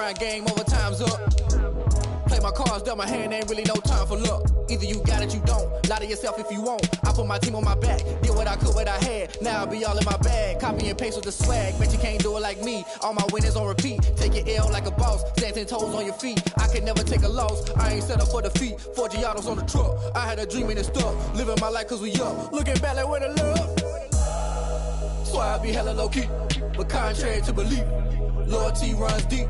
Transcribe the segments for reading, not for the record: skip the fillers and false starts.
grind game, overtime's up. Play my cards, dealt my hand, ain't really no time for luck. Either you got it, you don't. Lie to yourself if you won't. I put my team on my back, did what I could, what I had. Now I'll be all in my bag. Copy and paste with the swag. Bet you can't do it like me. All my winners on repeat. Take your L like a boss. Stand 10 toes on your feet. I can never take a loss. I ain't set up for defeat. 4 Giottos on the truck. I had a dream and it stuck. Living my life cause we up. Looking back like where the love. So I be hella low key. But contrary to belief, loyalty runs deep.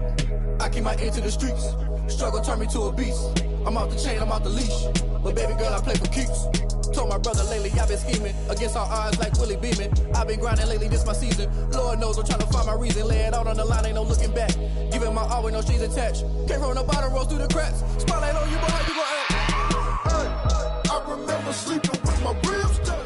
I keep my ear to the streets. Struggle turned me to a beast. I'm off the chain, I'm off the leash. But baby girl, I play for keeps. Told my brother lately I've been scheming. Against all odds like Willie Beeman. I've been grinding lately, this my season. Lord knows I'm trying to find my reason. Lay it out on the line, ain't no looking back. Giving my all with no strings attached. Came from the bottom, rose through the cracks. Spotlight on you, boy, how you gon' act? Hey, I remember sleeping with my ribs down.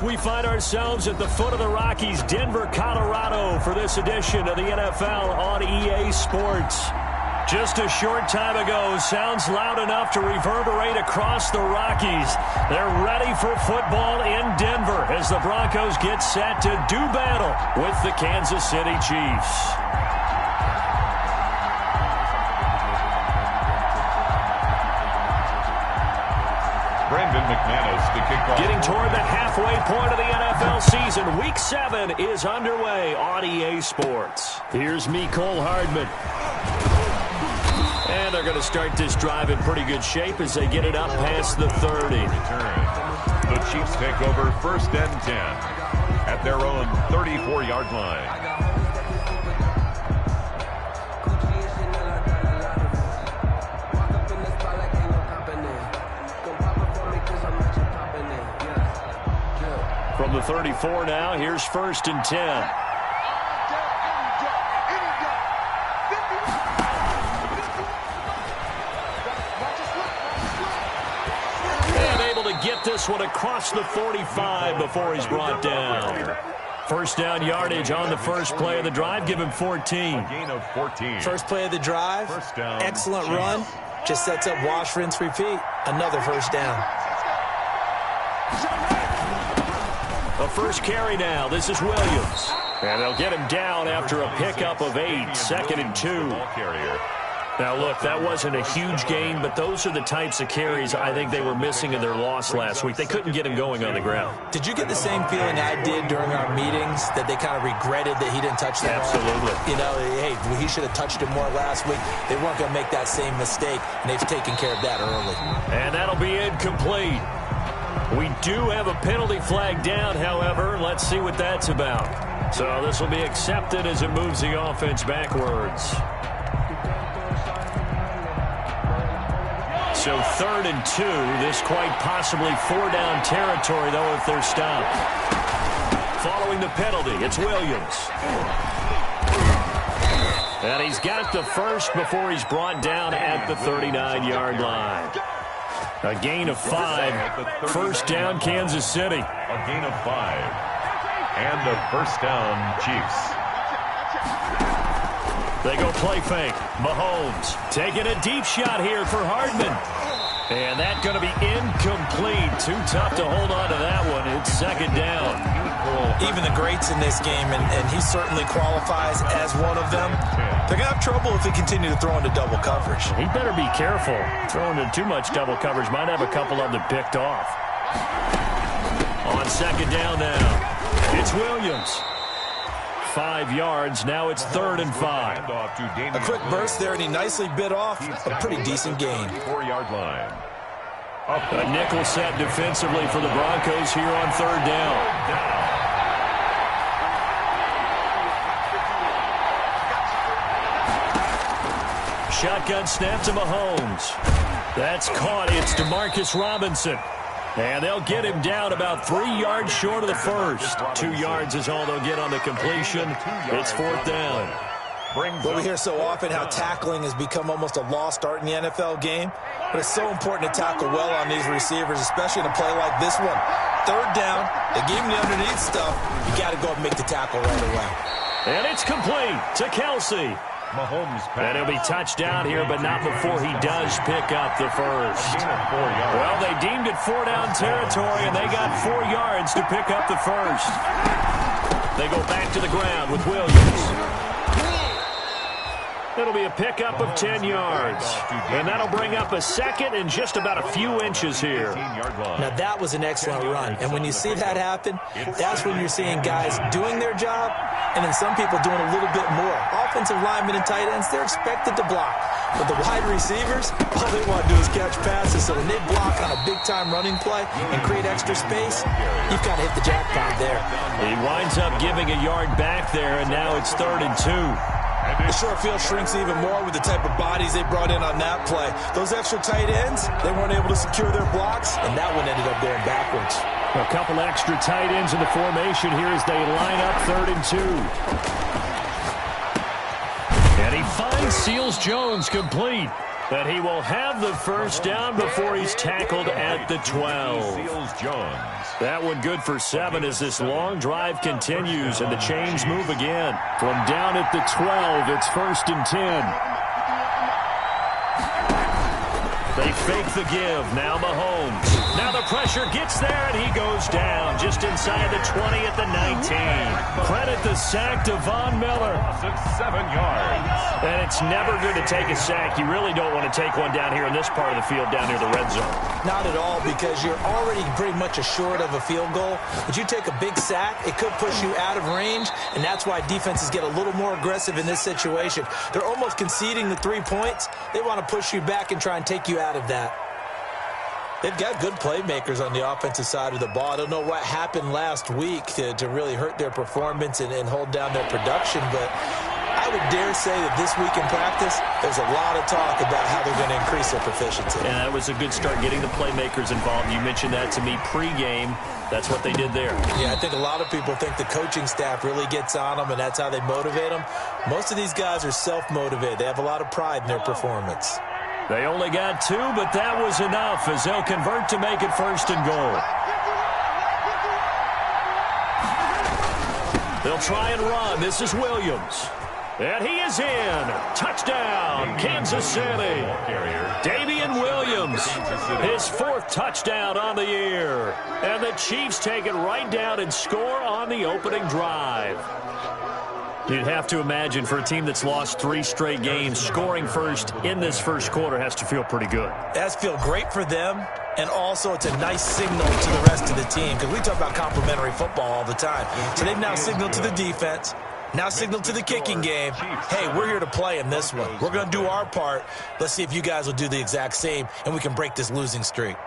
We find ourselves at the foot of the Rockies, Denver, Colorado, for this edition of the NFL on EA Sports. Just a short time ago, sounds loud enough to reverberate across the Rockies. They're ready for football in Denver as the Broncos get set to do battle with the Kansas City Chiefs. Brandon McManus to kick off. Getting toward the halfway point of the NFL season. Week 7 is underway on EA Sports. Here's Mecole Hardman. And they're going to start this drive in pretty good shape as they get it up past the 30. The Chiefs take over 1st and 10 at their own 34-yard line. From the 34 now, here's 1st and 10. Get this one across the 45 before he's brought down. First down yardage on the first play of the drive. Give him 14. A gain of 14. First play of the drive. First down. Excellent run. Just sets up wash, rinse, repeat. Another first down. A first carry now. This is Williams. And they'll get him down after a pickup of 8. 2nd and 2. Now, look, that wasn't a huge gain, but those are the types of carries I think they were missing in their loss last week. They couldn't get him going on the ground. Did you get the same feeling I did during our meetings, that they kind of regretted that he didn't touch the ball? Absolutely. You know, hey, he should have touched it more last week. They weren't going to make that same mistake, and they've taken care of that early. And that'll be incomplete. We do have a penalty flag down, however. Let's see what that's about. So this will be accepted as it moves the offense backwards. So 3rd and 2. This quite possibly 4-down territory, though, if they're stopped. Following the penalty, it's Williams. And he's got the first before he's brought down at the 39-yard line. A gain of 5. First down, Kansas City. A gain of 5. And a first down, Chiefs. They go play fake. Mahomes taking a deep shot here for Hardman. And that's going to be incomplete. Too tough to hold on to that one. It's 2nd down. Even the greats in this game, and he certainly qualifies as one of them, they're going to have trouble if they continue to throw into double coverage. He better be careful. Throwing into too much double coverage might have a couple of them picked off. On 2nd down now, it's Williams. 5 yards. Now it's 3rd and 5. A quick burst there, and he nicely bit off a pretty decent gain. 4-yard line. A nickel set defensively for the Broncos here on 3rd down. Shotgun snap to Mahomes. That's caught. It's DeMarcus Robinson. And they'll get him down about 3 yards short of the first. 2 yards is all they'll get on the completion. It's 4th down. Well, we hear so often how tackling has become almost a lost art in the NFL game. But it's so important to tackle well on these receivers, especially in a play like this one. 3rd down, they gave him the underneath stuff. You got to go and make the tackle right away. And it's complete to Kelsey. Mahomes pass. And he'll be touched down here, but not before he does pick up the first. Well, they deemed it 4-down territory, and they got 4 yards to pick up the first. They go back to the ground with Williams. It'll be a pickup of 10 yards. And that'll bring up a second and just about a few inches here. Now, that was an excellent run. And when you see that happen, that's when you're seeing guys doing their job and then some people doing a little bit more. Offensive linemen and tight ends, they're expected to block. But the wide receivers, all they want to do is catch passes. So when they block on a big-time running play and create extra space, you've got to hit the jackpot there. He winds up giving a yard back there, and now it's 3rd and 2. The short field shrinks even more with the type of bodies they brought in on that play. Those extra tight ends, they weren't able to secure their blocks, and that one ended up going backwards. A couple extra tight ends in the formation here as they line up 3rd and 2. And he finds Seals Jones complete. But he will have the first down before he's tackled at the 12. Seals Jones. That one good for 7 as this long drive continues and the chains move again. From down at the 12, it's 1st and 10. They fake the give. Now Mahomes. Now the pressure gets there, and he goes down just inside the 20 at the 19. Credit the sack to Von Miller. 7 yards. And it's never good to take a sack. You really don't want to take one down here in this part of the field down near the red zone. Not at all, because you're already pretty much assured of a field goal. But you take a big sack, it could push you out of range, and that's why defenses get a little more aggressive in this situation. They're almost conceding the 3 points. They want to push you back and try and take you out of that. They've got good playmakers on the offensive side of the ball. I don't know what happened last week to really hurt their performance and hold down their production, but I would dare say that this week in practice, there's a lot of talk about how they're going to increase their proficiency. And that was a good start getting the playmakers involved. You mentioned that to me pregame. That's what they did there. Yeah, I think a lot of people think the coaching staff really gets on them, and that's how they motivate them. Most of these guys are self-motivated. They have a lot of pride in their performance. They only got 2, but that was enough as they'll convert to make it 1st and goal. They'll try and run. This is Williams. And he is in. Touchdown, Kansas City. Damian Williams, his 4th touchdown on the year. And the Chiefs take it right down and score on the opening drive. You'd have to imagine for a team that's lost 3 straight games, scoring first in this first quarter has to feel pretty good. It has to feel great for them, and also it's a nice signal to the rest of the team, because we talk about complimentary football all the time. So they've now signaled to the defense, now signaled to the kicking game, hey, we're here to play in this one. We're going to do our part. Let's see if you guys will do the exact same, and we can break this losing streak.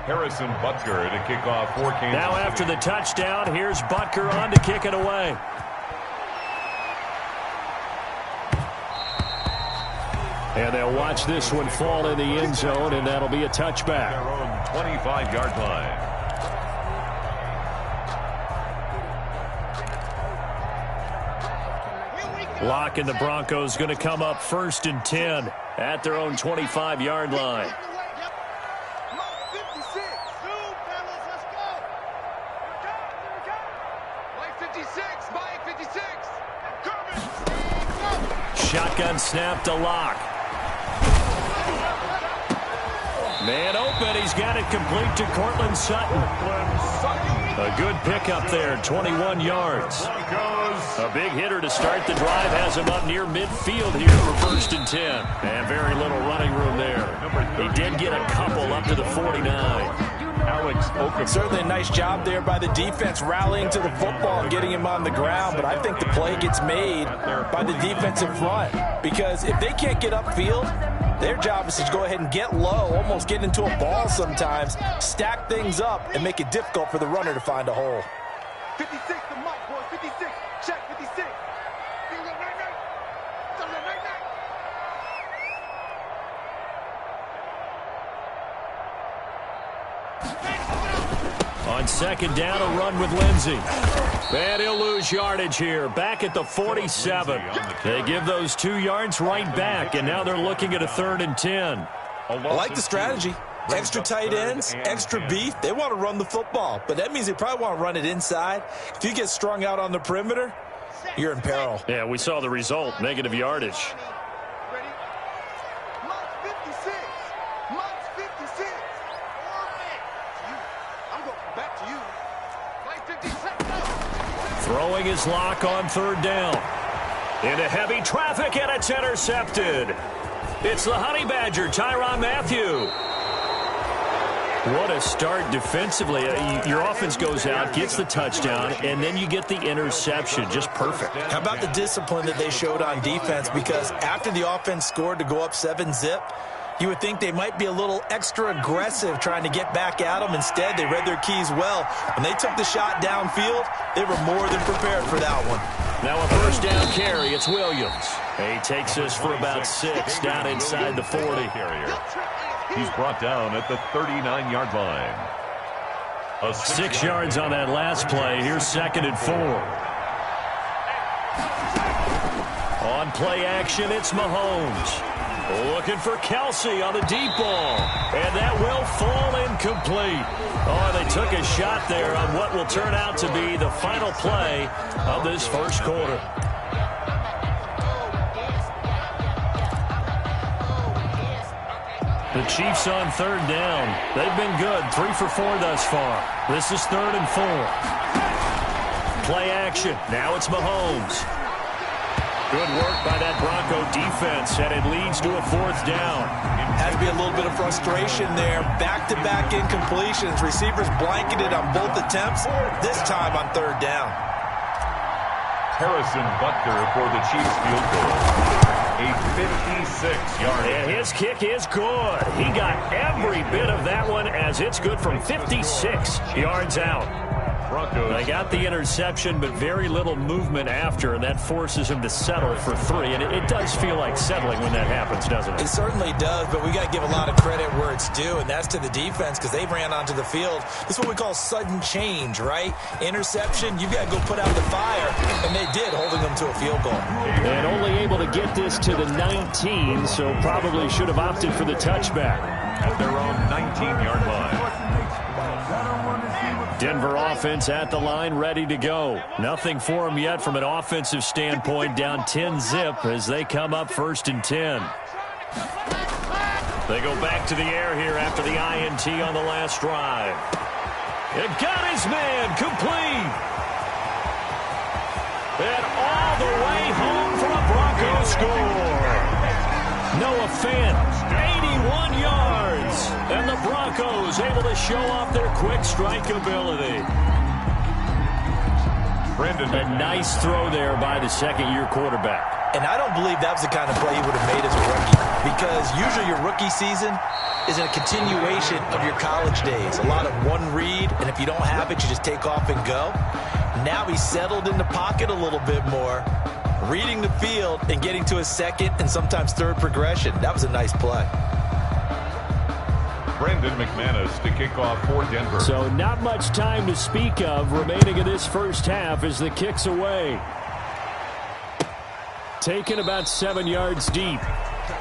Harrison Butker to kick off for Kansas City. Now after the touchdown, here's Butker on to kick it away. And they'll watch this one fall in the end zone, and that'll be a touchback. Their own 25-yard line. Locke and the Broncos going to come up 1st and 10 at their own 25-yard line. Shotgun snap to Locke. Man open. He's got it complete to Cortland Sutton. A good pickup there, 21 yards. A big hitter to start the drive has him up near midfield here for 1st and 10. And very little running room there. He did get a couple up to the 49. Certainly a nice job there by the defense, rallying to the football and getting him on the ground. But I think the play gets made by the defensive front, because if they can't get upfield, their job is to go ahead and get low, almost get into a ball sometimes, stack things up, and make it difficult for the runner to find a hole. 56 to Mike, boys. 56. Check 56. On 2nd down, a run with Lindsey. And he'll lose yardage here, back at the 47. They give those 2 yards right back, and now they're looking at a 3rd and 10. I like the strategy. Extra tight ends, extra beef. They want to run the football, but that means they probably want to run it inside. If you get strung out on the perimeter, you're in peril. Yeah, we saw the result, negative yardage. Throwing his Locke on 3rd down. Into heavy traffic, and it's intercepted. It's the Honey Badger, Tyrann Mathieu. What a start defensively. Your offense goes out, gets the touchdown, and then you get the interception. Just perfect. How about the discipline that they showed on defense? Because after the offense scored to go up 7-zip, you would think they might be a little extra aggressive trying to get back at them. Instead, they read their keys well. When they took the shot downfield, they were more than prepared for that one. Now a first down carry. It's Williams. He takes us for about 6 down inside the 40. He's brought down at the 39-yard line. 6 yards on that last play. Here's 2nd and 4. On play action, it's Mahomes. Looking for Kelsey on the deep ball. And that will fall incomplete. Oh, they took a shot there on what will turn out to be the final play of this first quarter. The Chiefs on 3rd down. They've been good. 3 for 4 thus far. This is 3rd and 4. Play action. Now it's Mahomes. Good work by that Bronco defense, and it leads to a 4th down. Had to be a little bit of frustration there. Back-to-back incompletions. Receivers blanketed on both attempts, this time on 3rd down. Harrison Butker for the Chiefs field goal. A 56-yard. And his kick is good. He got every bit of that one as it's good from 56 yards out. They got the interception, but very little movement after, and that forces him to settle for 3. And it does feel like settling when that happens, doesn't it? It certainly does, but we got to give a lot of credit where it's due, and that's to the defense because they ran onto the field. This is what we call sudden change, right? Interception, you've got to go put out the fire, and they did, holding them to a field goal. And only able to get this to the 19, so probably should have opted for the touchback. At their own 19-yard line. Denver offense at the line, ready to go. Nothing for them yet from an offensive standpoint, down 10-zip as they come up 1st and 10. They go back to the air here after the INT on the last drive. It got his man complete. And all the way home for a Bronco score. Noah Fant, 81 yards. And the Broncos able to show off their quick strike ability. A nice throw there by the 2nd-year quarterback. And I don't believe that was the kind of play he would have made as a rookie. Because usually your rookie season is a continuation of your college days. A lot of one read, and if you don't have it, you just take off and go. Now he's settled in the pocket a little bit more, reading the field and getting to his 2nd and sometimes 3rd progression. That was a nice play. Brendan McManus to kick off for Denver. So not much time to speak of remaining in this first half as the kick's away. Taken about 7 yards deep.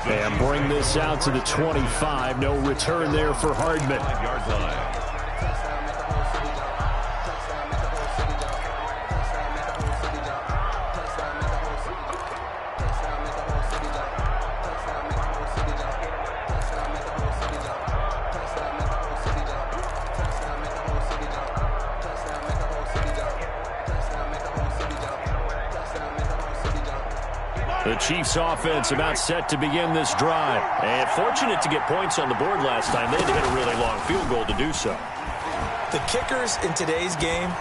And bring this out to the 25. No return there for Hardman. 5-yard line. The Chiefs offense about set to begin this drive. And fortunate to get points on the board last time. They had to hit a really long field goal to do so. The kickers in today's game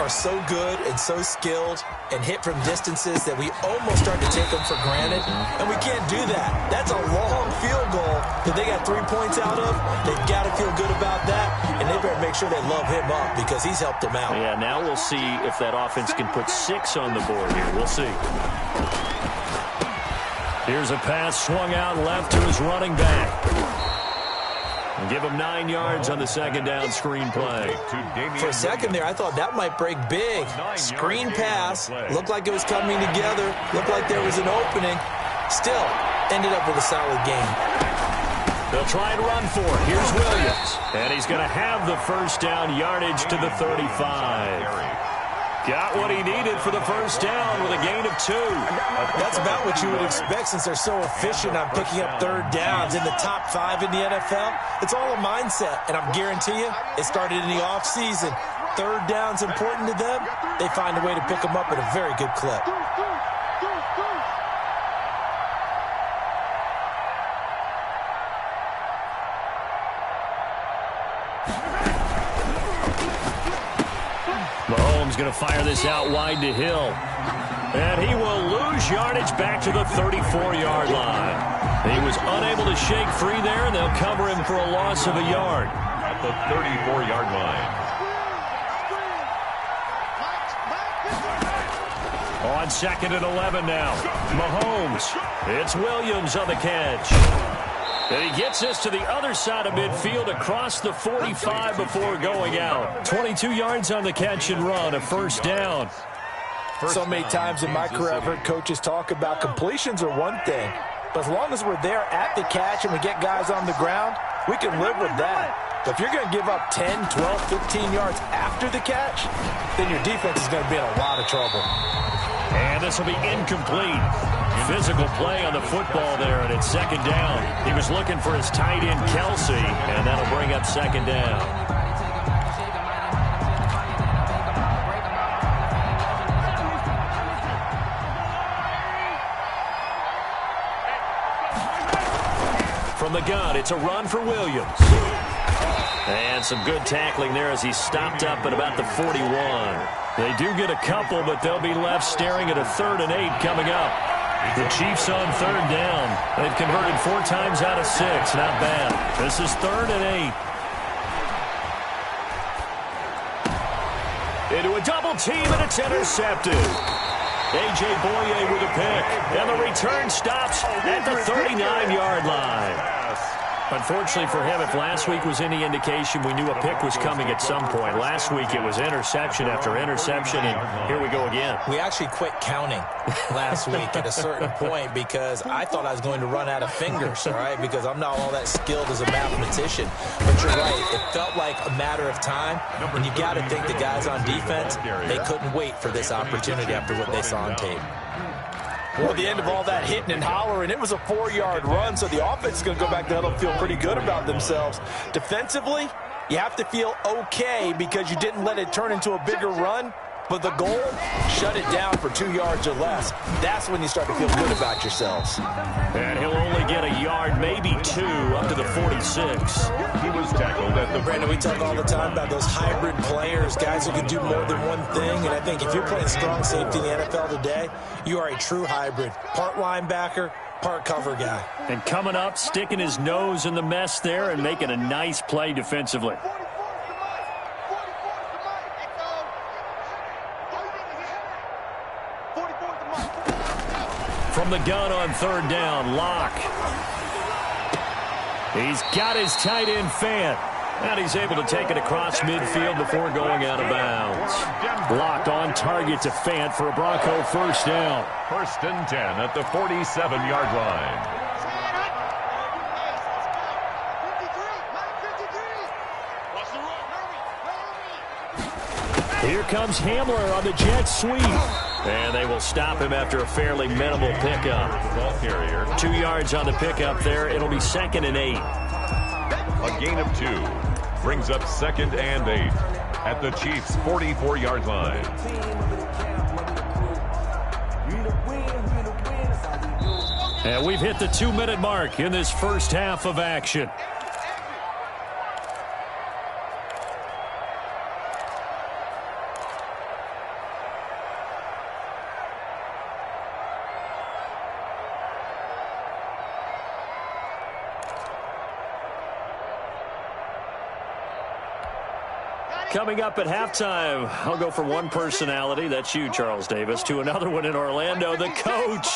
are so good and so skilled and hit from distances that we almost start to take them for granted. And we can't do that. That's a long field goal that they got 3 points out of. They've got to feel good about that. And they better make sure they love him up because he's helped them out. Yeah, now we'll see if that offense can put 6 on the board here. We'll see. Here's a pass swung out left to his running back. And give him 9 yards on the 2nd down screen play. For a second there, I thought that might break big. Screen pass. Looked like it was coming together. Looked like there was an opening. Still, ended up with a solid game. They'll try and run for it. Here's Williams. And he's going to have the first down, yardage to the 35. Got what he needed for the first down with a gain of 2. That's about what you would expect since they're so efficient on picking up 3rd downs in the top 5 in the NFL. It's all a mindset, and I'm guarantee you it started in the offseason. 3rd down's important to them. They find a way to pick them up at a very good clip. Mahomes going to fire this out wide to Hill. And he will lose yardage back to the 34-yard line. He was unable to shake free there, and they'll cover him for a loss of a yard. At the 34-yard line. On 2nd and 11 now. Mahomes. It's Williams on the catch. And he gets us to the other side of midfield across the 45 before going out. 22 yards on the catch and run, a first down. So many times in my career I've heard coaches talk about completions are one thing, but as long as we're there at the catch and we get guys on the ground, we can live with that. But if you're going to give up 10, 12, 15 yards after the catch, then your defense is going to be in a lot of trouble. And this will be incomplete. Physical play on the football there, and it's 2nd down. He was looking for his tight end, Kelsey, and that'll bring up 2nd down. From the gun, it's a run for Williams. And some good tackling there as he stopped up at about the 41. They do get a couple, but they'll be left staring at a 3rd and 8 coming up. The Chiefs on 3rd down. They've converted 4 times out of 6. Not bad. This is 3rd and 8. Into a double team, and it's intercepted. A.J. Boye with a pick. And the return stops at the 39-yard line. Unfortunately for him, if last week was any indication, we knew a pick was coming at some point. Last week it was interception after interception, and here we go again. We actually quit counting last week at a certain point because I thought I was going to run out of fingers, all right, because I'm not all that skilled as a mathematician. But you're right, it felt like a matter of time, and you got to think the guys on defense, they couldn't wait for this opportunity after what they saw on tape. Well, the end of all that hitting and hollering, it was a 4-yard run, so the offense is going to go back to huddle and feel pretty good about themselves. Defensively, you have to feel okay because you didn't let it turn into a bigger run, but the goal, shut it down for 2 yards or less. That's when you start to feel good about yourselves. And he'll only get a yard, maybe 2, up to the 46. He was tackled at the... Brandon, we talk all the time about those hybrid players, guys who can do more than one thing, and I think if you're playing strong safety in the NFL today, you are a true hybrid. Part linebacker, part cover guy. And coming up, sticking his nose in the mess there and making a nice play defensively. From the gun on 3rd down, Locke. He's got his tight end Fant. And he's able to take it across midfield before going out of bounds. Locked on target to Fant for a Bronco first down. 1st and 10 at the 47-yard line. Here comes Hamler on the jet sweep. And they will stop him after a fairly minimal pickup. Ball carrier. 2 yards on the pickup there. It'll be 2nd and 8. A gain of 2 brings up 2nd and 8 at the Chiefs' 44-yard line. And we've hit the 2-minute mark in this first half of action. Coming up at halftime, I'll go from one personality, that's you, Charles Davis, to another one in Orlando, the coach.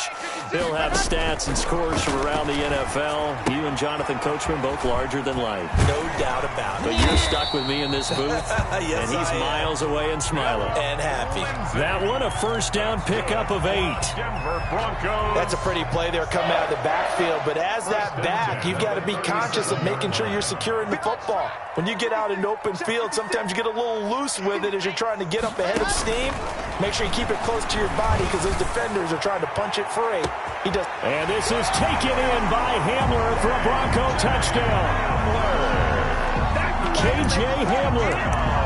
He'll have stats and scores from around the NFL. You and Jonathan Coachman, both larger than life. No doubt about it. But you're stuck with me in this booth, yes, and he's miles away and smiling. And happy. That one, a first down pickup of 8. Denver Broncos. That's a pretty play there coming out of the backfield, but as that back, you've got to be conscious of making sure you're securing the football. When you get out in open field, sometimes you get a little loose with it as you're trying to get up ahead of steam. Make sure you keep it close to your body because those defenders are trying to punch it free. He does. And this is taken in by Hamler for a Bronco touchdown. K.J. Hamler,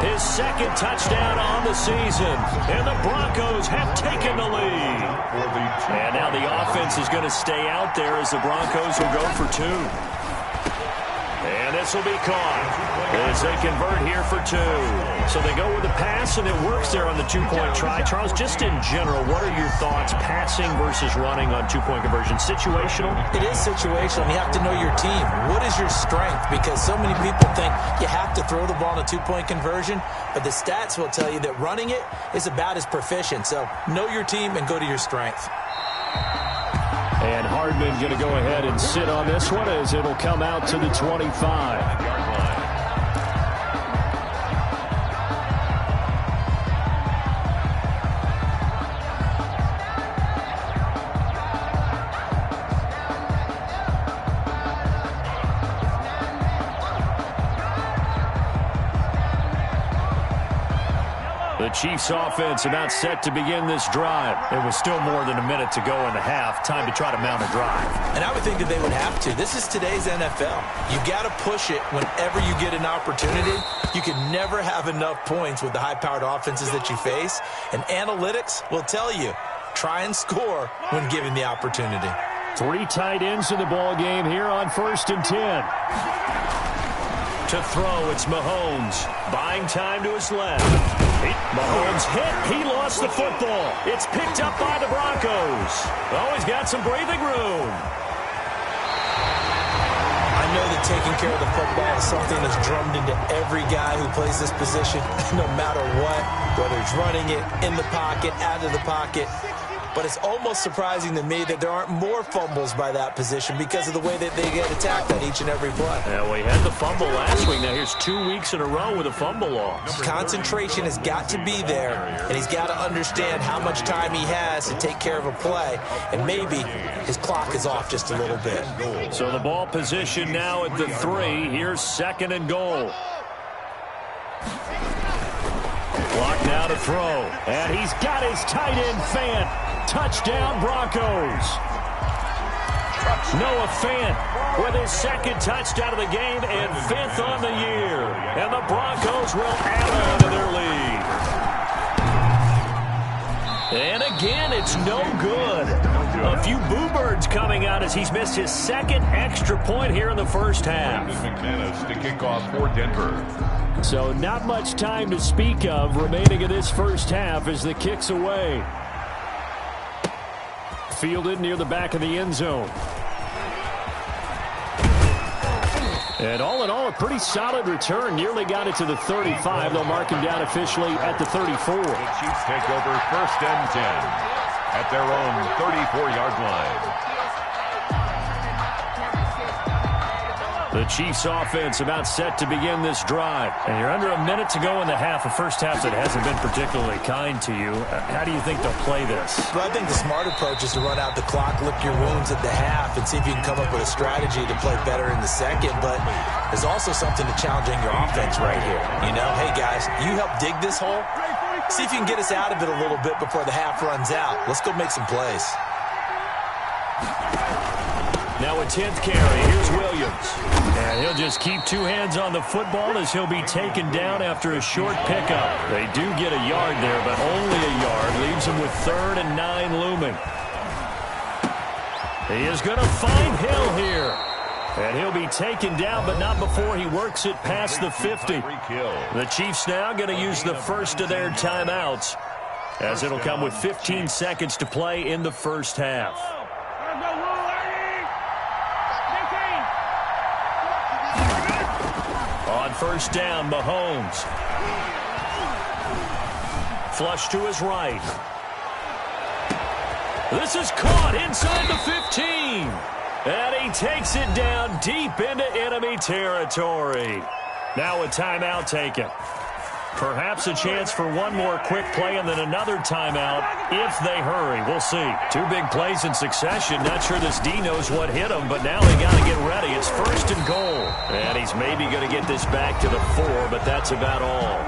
his 2nd touchdown on the season. And the Broncos have taken the lead. And now the offense is going to stay out there as the Broncos will go for 2. And this this will be caught as they convert here for 2. So they go with the pass, and it works there on the 2-point try. Charles, just in general, what are your thoughts passing versus running on 2-point conversion? Situational? It is situational. You have to know your team. What is your strength? Because so many people think you have to throw the ball in a 2-point conversion, but the stats will tell you that running it is about as proficient. So know your team and go to your strength. And Hardman going to go ahead and sit on this one as it'll come out to the 25-yard line. The Chiefs offense about set to begin this drive. It was still more than a minute to go in the half. Time to try to mount a drive. And I would think that they would have to. This is today's NFL. You got to push it whenever you get an opportunity. You can never have enough points with the high-powered offenses that you face. And analytics will tell you, try and score when given the opportunity. 3 tight ends in the ball game here on 1st and 10. To throw, it's Mahomes. Buying time to his left. Mahomes hit. He lost the football. It's picked up by the Broncos. Oh, he's got some breathing room. I know that taking care of the football is something that's drummed into every guy who plays this position, no matter what, whether it's running it, in the pocket, out of the pocket. But it's almost surprising to me that there aren't more fumbles by that position because of the way that they get attacked on each and every play. Yeah, we had the fumble last week. Now here's 2 weeks in a row with a fumble loss. Concentration has got to be there, and he's got to understand how much time he has to take care of a play, and maybe his clock is off just a little bit. So the ball position now at the 3. Here's 2nd and goal. Clock now to throw, and he's got his tight end Fant. Touchdown, Broncos. Noah Fant with his 2nd touchdown of the game and 5th on the year. And the Broncos will add on to their lead. And again, it's no good. A few boo birds coming out as he's missed his 2nd extra point here in the first half. McManus to kick off for Denver. So not much time to speak of remaining in this first half as the kick's away. Fielded near the back of the end zone. And all in all, a pretty solid return. Nearly got it to the 35. They'll mark him down officially at the 34. The Chiefs take over 1st and 10 at their own 34-yard line. The Chiefs offense about set to begin this drive. And you're under a minute to go in the half, a first half that hasn't been particularly kind to you. How do you think they'll play this? Well, I think the smart approach is to run out the clock, lick your wounds at the half, and see if you can come up with a strategy to play better in the second. But there's also something to challenging your offense right here. You know, hey, guys, you help dig this hole. See if you can get us out of it a little bit before the half runs out. Let's go make some plays. Now a 10th carry. Here's Williams. And he'll just keep 2 hands on the football as he'll be taken down after a short pickup. They do get a yard there, but only a yard. Leaves him with 3rd and 9 looming. He is going to find Hill here. And he'll be taken down, but not before he works it past the 50. The Chiefs now going to use the first of their timeouts, as it'll come with 15 seconds to play in the first half. On 1st down, Mahomes. Flush to his right. This is caught inside the 15. And he takes it down deep into enemy territory. Now a timeout taken. Perhaps a chance for one more quick play and then another timeout if they hurry. We'll see. 2 big plays in succession. Not sure this D knows what hit him, but now they got to get ready. It's 1st and goal. And he's maybe going to get this back to the 4, but that's about all.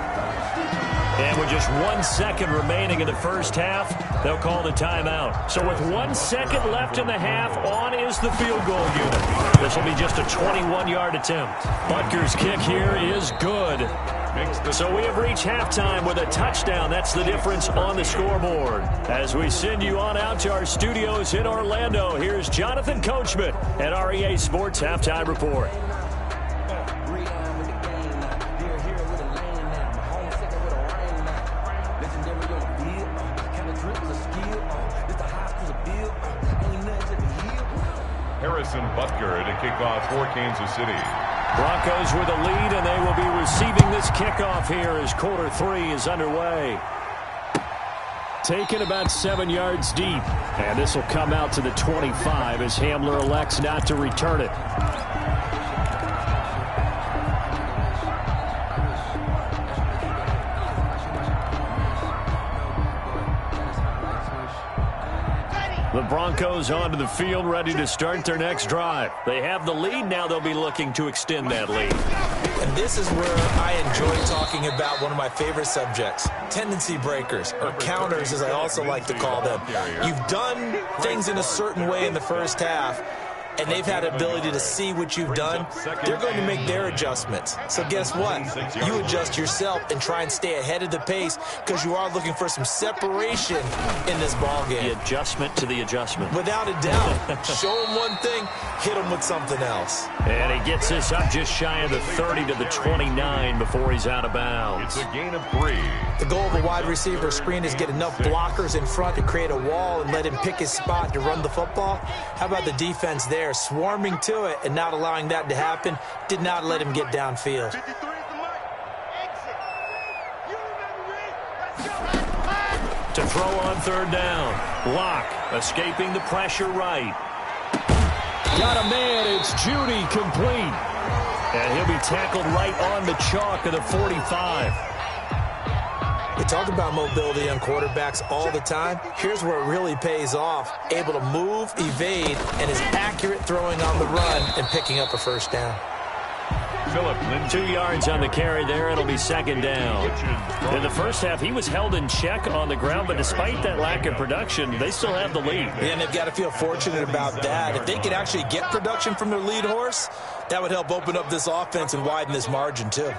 And with just 1 second remaining in the first half, they'll call the timeout. So with 1 second left in the half, on is the field goal unit. This will be just a 21-yard attempt. Butker's kick here is good. So we have reached halftime with a touchdown. That's the difference on the scoreboard. As we send you on out to our studios in Orlando, here's Jonathan Coachman at our EA Sports Halftime Report. kickoff for Kansas City. Broncos with a lead, and they will be receiving this kickoff here as quarter 3 is underway. Taken about 7 yards deep, and this will come out to the 25 as Hamler elects not to return it. The Broncos onto the field, ready to start their next drive. They have the lead now. They'll be looking to extend that lead. And this is where I enjoy talking about one of my favorite subjects, tendency breakers, or counters as I also like to call them. You've done things in a certain way in the first half, and they've had the ability to see what you've done. They're going to make their adjustments. So guess what? You adjust yourself and try and stay ahead of the pace because you are looking for some separation in this ballgame. The adjustment to the adjustment. Without a doubt. Show him one thing, hit him with something else. And he gets this up just shy of the 30 to the 29 before he's out of bounds. It's a gain of 3. The goal of a wide receiver screen is get enough blockers in front to create a wall and let him pick his spot to run the football. How about the defense there, swarming to it and not allowing that to happen? Did not let him get downfield. To throw on third down. Locke escaping the pressure right. Got a man. It's Judy complete. And he'll be tackled right on the chalk of the 45. We talk about mobility on quarterbacks all the time. Here's where it really pays off. Able to move, evade, and is accurate throwing on the run and picking up a first down. 2 yards on the carry there. It'll be second down. In the first half, he was held in check on the ground, but despite that lack of production, they still have the lead. Yeah, and they've got to feel fortunate about that. If they could actually get production from their lead horse, that would help open up this offense and widen this margin too.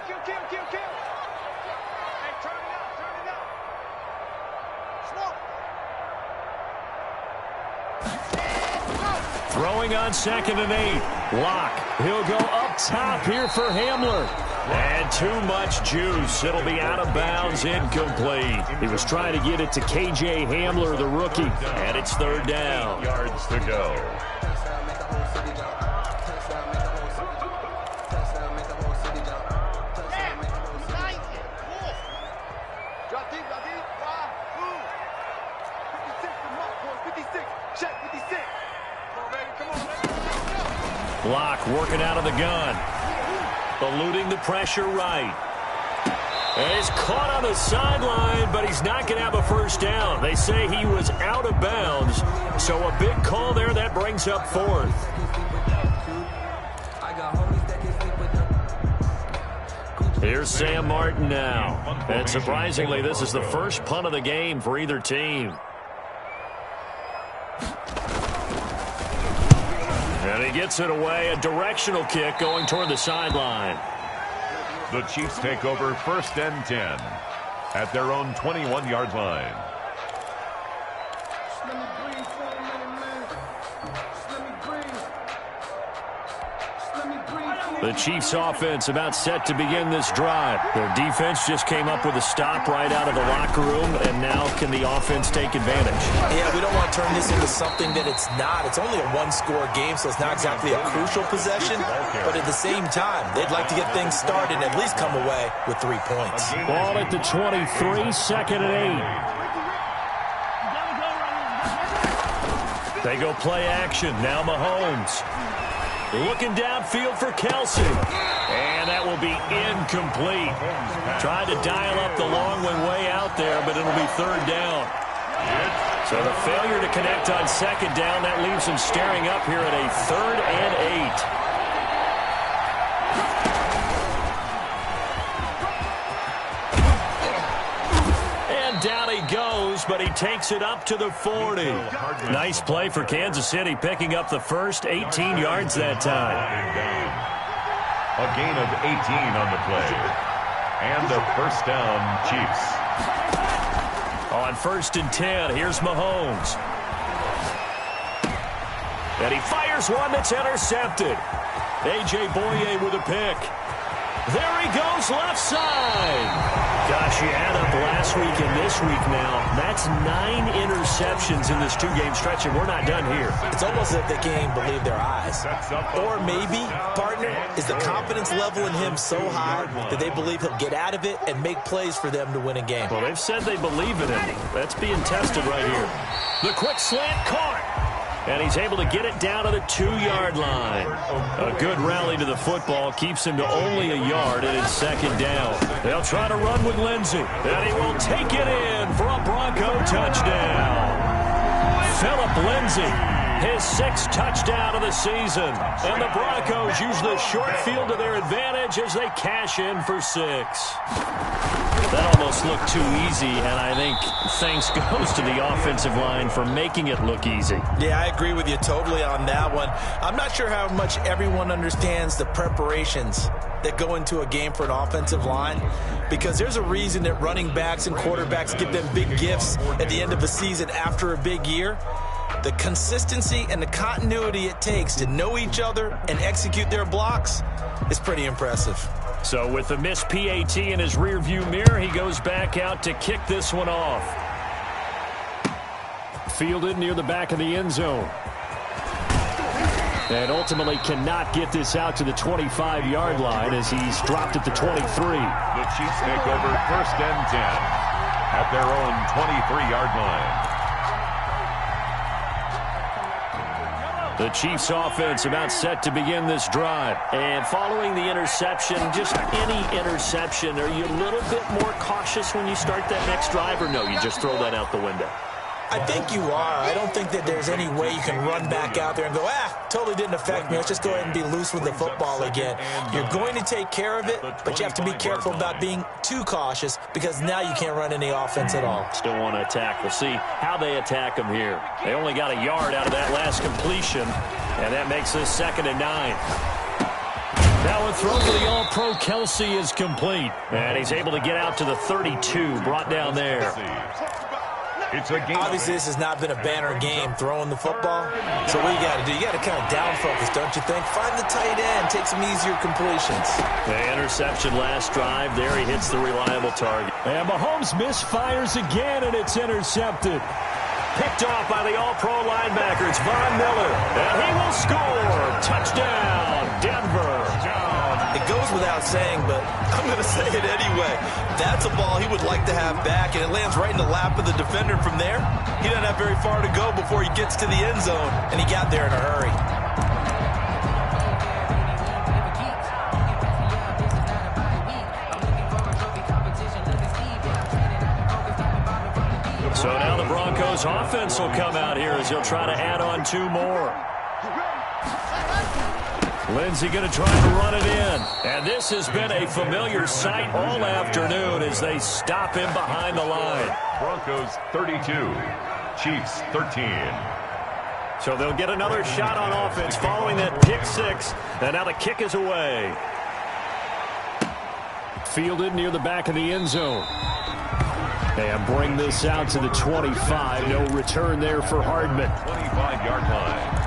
Throwing on 2nd and 8. Locke. He'll go up top here for Hamler. And too much juice. It'll be out of bounds, incomplete. He was trying to get it to K.J. Hamler, the rookie. And it's third down. 8 yards to go. Locke working out of the gun. Eluding the pressure right. And he's caught on the sideline, but he's not going to have a first down. They say he was out of bounds. So a big call there. That brings up 4th. Here's Sam Martin now. And surprisingly, this is the first punt of the game for either team. And he gets it away. A directional kick going toward the sideline. The Chiefs take over 1st and 10 at their own 21-yard line. The Chiefs offense about set to begin this drive. Their defense just came up with a stop right out of the locker room, and now can the offense take advantage? Yeah, we don't want to turn this into something that it's not. It's only a one-score game, so it's not exactly a crucial possession. But at the same time, they'd like to get things started and at least come away with 3 points. Ball at the 23, 2nd and 8. They go play action. Now Mahomes. Looking downfield for Kelsey. And that will be incomplete. Tried to dial up the long one way out there, but it'll be third down. So the failure to connect on 2nd down, that leaves him staring up here at a 3rd and 8. And down he goes, but he takes it up to the 40. Nice play for Kansas City, picking up the first 18 yards that time. A gain of 18 on the play. And a first down, Chiefs. On 1st and 10, here's Mahomes. And he fires one that's intercepted. A.J. Boye with a pick. There he goes, left side. Gosh, you add up last week and this week now. That's 9 interceptions in this 2-game stretch, and we're not done here. It's almost as if they can't even believe their eyes. Or maybe, partner, is the confidence level in him so high that they believe he'll get out of it and make plays for them to win a game. Well, they've said they believe in him. That's being tested right here. The quick slant caught. And he's able to get it down to the 2-yard line. A good rally to the football keeps him to only a yard, and it's second down. They'll try to run with Lindsey, and he will take it in for a Bronco touchdown. Phillip Lindsey, his 6th touchdown of the season. And the Broncos use the short field to their advantage as they cash in for 6. That almost looked too easy, and I think thanks goes to the offensive line for making it look easy. Yeah, I agree with you totally on that one. I'm not sure how much everyone understands the preparations that go into a game for an offensive line, because there's a reason that running backs and quarterbacks get them big gifts at the end of a season after a big year. The consistency and the continuity it takes to know each other and execute their blocks is pretty impressive. So with the missed PAT in his rearview mirror, he goes back out to kick this one off. Fielded near the back of the end zone. And ultimately cannot get this out to the 25-yard line as he's dropped at the 23. The Chiefs take over 1st and 10 at their own 23-yard line. The Chiefs offense about set to begin this drive. And following the interception, just any interception, are you a little bit more cautious when you start that next drive, or no, you just throw that out the window? I think you are. I don't think that there's any way you can run back out there and go, totally didn't affect me. Let's just go ahead and be loose with the football again. You're going to take care of it, but you have to be careful about being too cautious, because now you can't run any offense at all. Still want to attack. We'll see how they attack him here. They only got a yard out of that last completion, and that makes this 2nd and 9. Now a throw to the All-Pro Kelsey is complete. And he's able to get out to the 32, brought down there. It's a game. Obviously, this has not been a banner game throwing the football. So what you got to do, you got to kind of down focus, don't you think? Find the tight end, take some easier completions. The interception last drive. There he hits the reliable target. And Mahomes misfires again, and it's intercepted. Picked off by the All-Pro linebacker. It's Von Miller. And he will score. Touchdown, Denver. It goes without saying, but I'm going to say it anyway. That's a ball he would like to have back, and it lands right in the lap of the defender from there. He doesn't have very far to go before he gets to the end zone, and he got there in a hurry. So now the Broncos offense will come out here as he'll try to add on 2 more. Lindsey going to try to run it in. And this has been a familiar sight all afternoon as they stop him behind the line. Broncos 32, Chiefs 13. So they'll get another shot on offense following that pick 6. And now the kick is away. Fielded near the back of the end zone. And bring this out to the 25. No return there for Hardman. 25-yard line.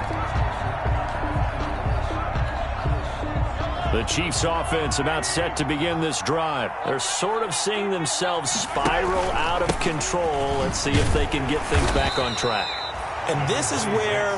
The Chiefs offense about set to begin this drive. They're sort of seeing themselves spiral out of control. Let's see if they can get things back on track. And this is where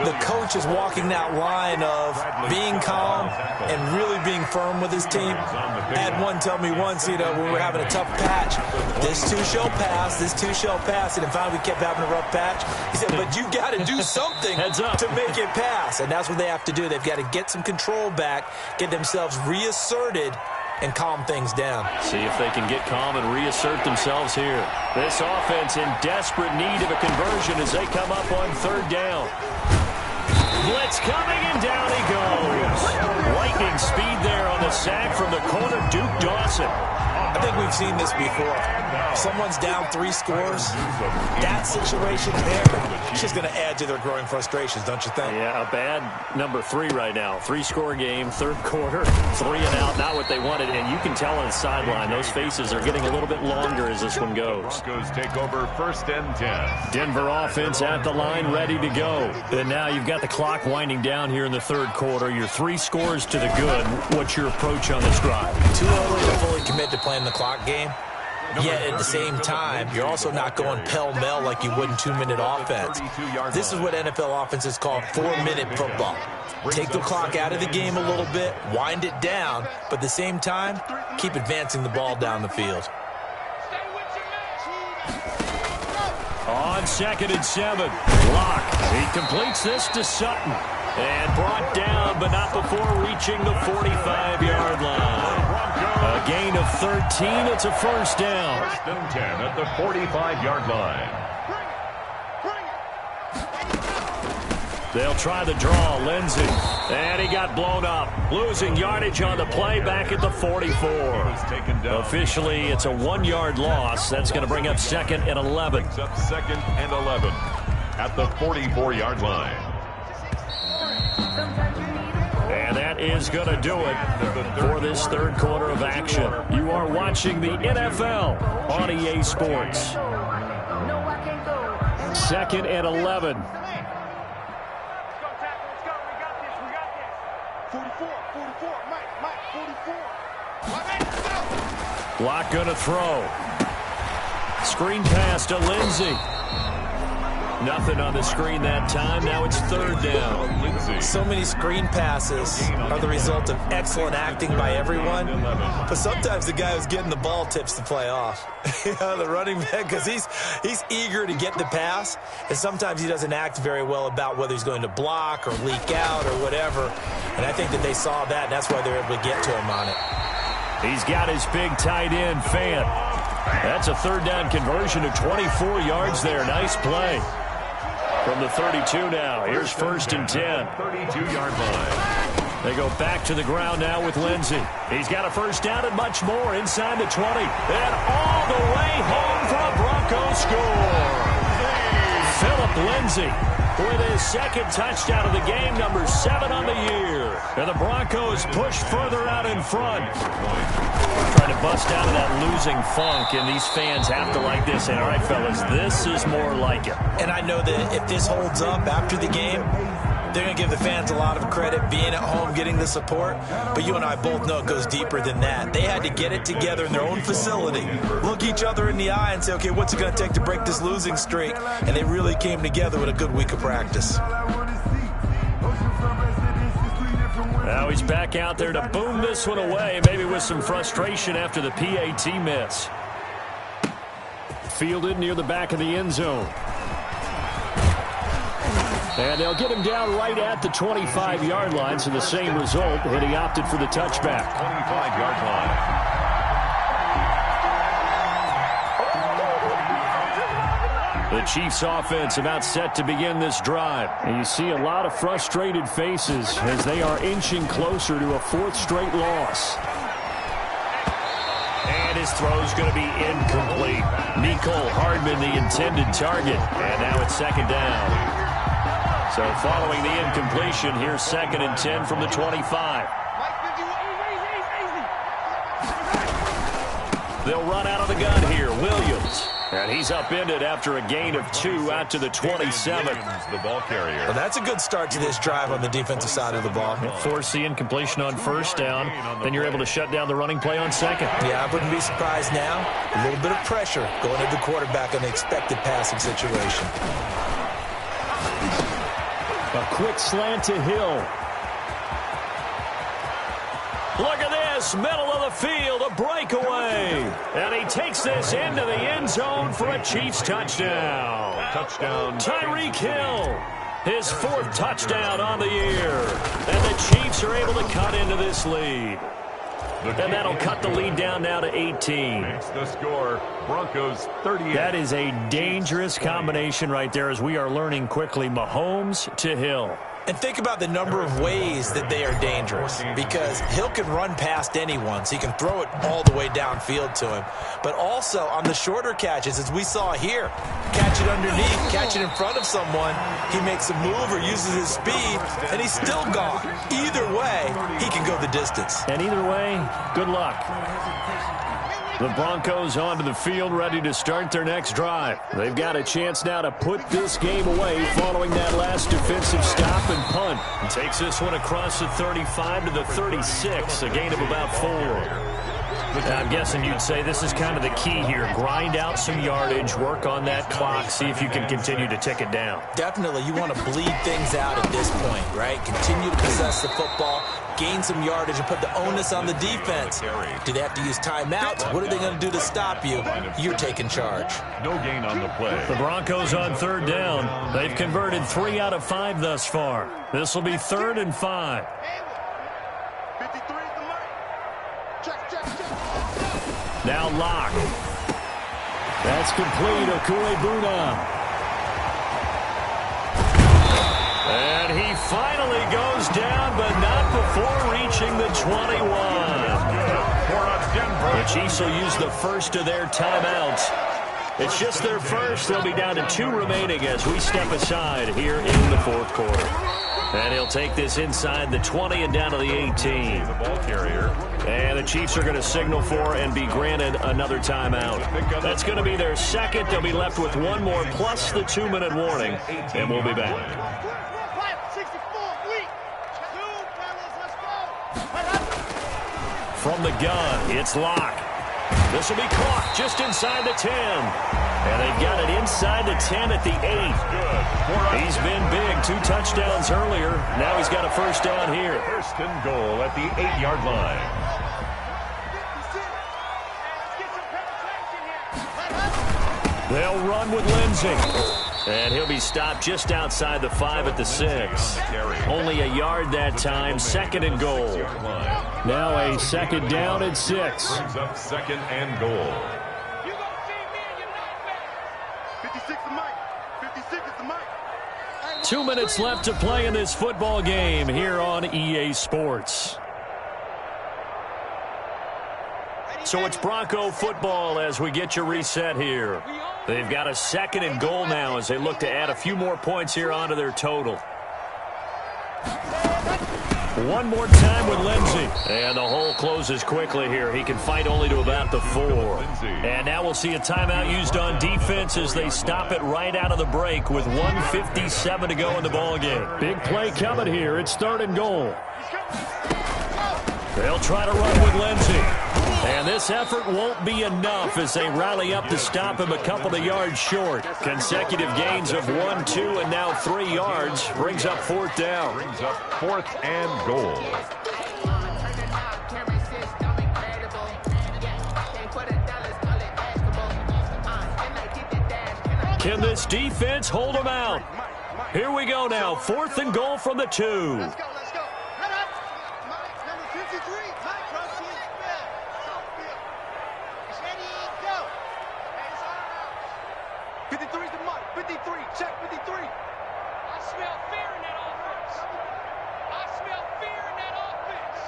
the coach is walking that line of being calm and really being firm with his team. I had one tell me once, when we were having a tough patch, this too shall pass, this too shall pass. And finally we kept having a rough patch. He said, but you got to do something to make it pass. And that's what they have to do. They've got to get some control back, get themselves reasserted, and calm things down. See if they can get calm and reassert themselves here. This offense in desperate need of a conversion as they come up on 3rd down. Blitz coming, and down he goes. Lightning speed there on the sack from the corner, Duke Dawson. I think we've seen this before. Someone's down 3 scores. That situation there, it's just going to add to their growing frustrations, don't you think? Yeah, a bad number 3 right now. 3-score game, 3rd quarter, 3 and out, not what they wanted. And you can tell on the sideline, those faces are getting a little bit longer as this one goes. Broncos take over 1st and 10. Denver offense at the line, ready to go. And now you've got the clock winding down here in the 3rd quarter. You're 3 scores to the it good. What's your approach on this drive? Too early to fully commit to playing the clock game. Yet at the same time, you're also not going pell-mell like you would in 2-minute offense. This is what NFL offenses call 4-minute football. Take the clock out of the game a little bit, wind it down, but at the same time, keep advancing the ball down the field. On 2nd and 7, Locke. He completes this to Sutton. And brought down, but not before reaching the 45-yard line. A gain of 13. It's a first down. 1st and 10 at the 45-yard line. They'll try the draw. Lindsey. And he got blown up. Losing yardage on the play back at the 44. Officially, it's a 1-yard loss. That's going to bring up 2nd and 11. Brings up 2nd and 11 at the 44-yard line. And that is going to do it for this third quarter of action. You are watching the NFL on EA Sports. 2nd and 11. Let's go. We got this. 44, Mike, 44. Locke going to throw. Screen pass to Lindsey. Nothing on the screen that time. Now it's 3rd down. So many screen passes are the result of excellent acting by everyone. But sometimes the guy who's getting the ball tips the play off. The running back, because he's eager to get the pass. And sometimes he doesn't act very well about whether he's going to block or leak out or whatever. And I think that they saw that, and that's why they're able to get to him on it. He's got his big tight end, Fant. That's a 3rd down conversion of 24 yards there. Nice play. From the 32 now. Here's 1st and 10. 32-yard line. They go back to the ground now with Lindsey. He's got a first down and much more inside the 20. And all the way home for a Broncos score. Philip Lindsey with his 2nd touchdown of the game, number 7 on the year. And the Broncos push further out in front. Trying to bust out of that losing funk, and these fans have to like this. And all right, fellas, this is more like it. And I know that if this holds up after the game, they're going to give the fans a lot of credit being at home, getting the support. But you and I both know it goes deeper than that. They had to get it together in their own facility, look each other in the eye and say, okay, what's it going to take to break this losing streak? And they really came together with a good week of practice. Now he's back out there to boom this one away, maybe with some frustration after the PAT miss. Fielded near the back of the end zone. And they'll get him down right at the 25-yard line, so the same result, and he opted for the touchback. 25-yard line. The Chiefs offense about set to begin this drive. And you see a lot of frustrated faces as they are inching closer to a 4th straight loss. And his throw's going to be incomplete. Nicole Hardman, the intended target. And now it's 2nd down. So following the incompletion, here's 2nd and 10 from the 25. They'll run out of the gun here. Williams. And he's upended after a gain of 2 out to the 27. The ball carrier. Well, that's a good start to this drive on the defensive side of the ball. Force the incompletion on 1st down. Then you're able to shut down the running play on 2nd. Yeah, I wouldn't be surprised now. A little bit of pressure going to the quarterback on the expected passing situation. A quick slant to Hill. Look at this, middle of the field, a breakaway. And he takes this into the end zone for a Chiefs touchdown. Touchdown. Tyreek Hill, his 4th touchdown on the year. And the Chiefs are able to cut into this lead. And that'll cut the lead down now to 18. Makes the score, Broncos 38. That is a dangerous combination right there as we are learning quickly. Mahomes to Hill. And think about the number of ways that they are dangerous, because Hill can run past anyone, so he can throw it all the way downfield to him. But also on the shorter catches, as we saw here, catch it underneath, catch it in front of someone, he makes a move or uses his speed, and he's still gone. Either way, he can go the distance. And either way, good luck. The Broncos onto the field, ready to start their next drive. They've got a chance now to put this game away following that last defensive stop and punt. And takes this one across the 35 to the 36, a gain of about 4. I'm guessing you'd say this is kind of the key here. Grind out some yardage, work on that clock, see if you can continue to tick it down. Definitely, you want to bleed things out at this point, right? Continue to possess the football, gain some yardage, and put the onus on the defense. Do they have to use timeouts? What are they going to do to stop you? You're taking charge. No gain on the play. The Broncos on third down. They've converted 3 out of 5 thus far. This will be 3rd and 5. 53 is the mark. Check. Now Locke. That's complete. Okuebuna. And he finally goes down, but not before reaching the 21. The Chiefs will use the first of their timeouts. It's just their first. They'll be down to 2 remaining as we step aside here in the 4th quarter. And he'll take this inside the 20 and down to the 18. The ball carrier. And the Chiefs are going to signal for and be granted another timeout. That's going to be their second. They'll be left with 1 more plus the 2-minute warning. And we'll be back. 64, weak. 2 fellas, let's go. From the gun, it's Locke. This will be caught just inside the 10. And they've got it inside the 10 at the 8. He's been big. 2 touchdowns earlier. Now he's got a first down here. 1st and goal at the 8-yard line. They'll run with Lindsey. And he'll be stopped just outside the 5 at the 6. Only a yard that time. 2nd and goal. Now a 2nd down at 6. Brings up 2nd and goal. 56 is the mic. 56 is the mic. 2 minutes left to play in this football game here on EA Sports. So it's Bronco football as we get you reset here. They've got a 2nd and goal now as they look to add a few more points here onto their total. One more time with Lindsey. And the hole closes quickly here. He can fight only to about the 4. And now we'll see a timeout used on defense as they stop it right out of the break with 1:57 to go in the ballgame. Big play coming here. It's 3rd and goal. They'll try to run with Lindsey. And this effort won't be enough as they rally up to stop him a couple of yards short. Consecutive gains of 1, 2, and now 3 yards brings up 4th down. Brings up 4th and goal. Can this defense hold them out? Here we go now. 4th and goal from the 2. Let's go. Head up. Mike, number 53. Mike, cross the field. Southfield. It's ready, go. Hands on. 53 is the mic. 53. Check 53. I smell fear in that offense. I smell fear in that offense.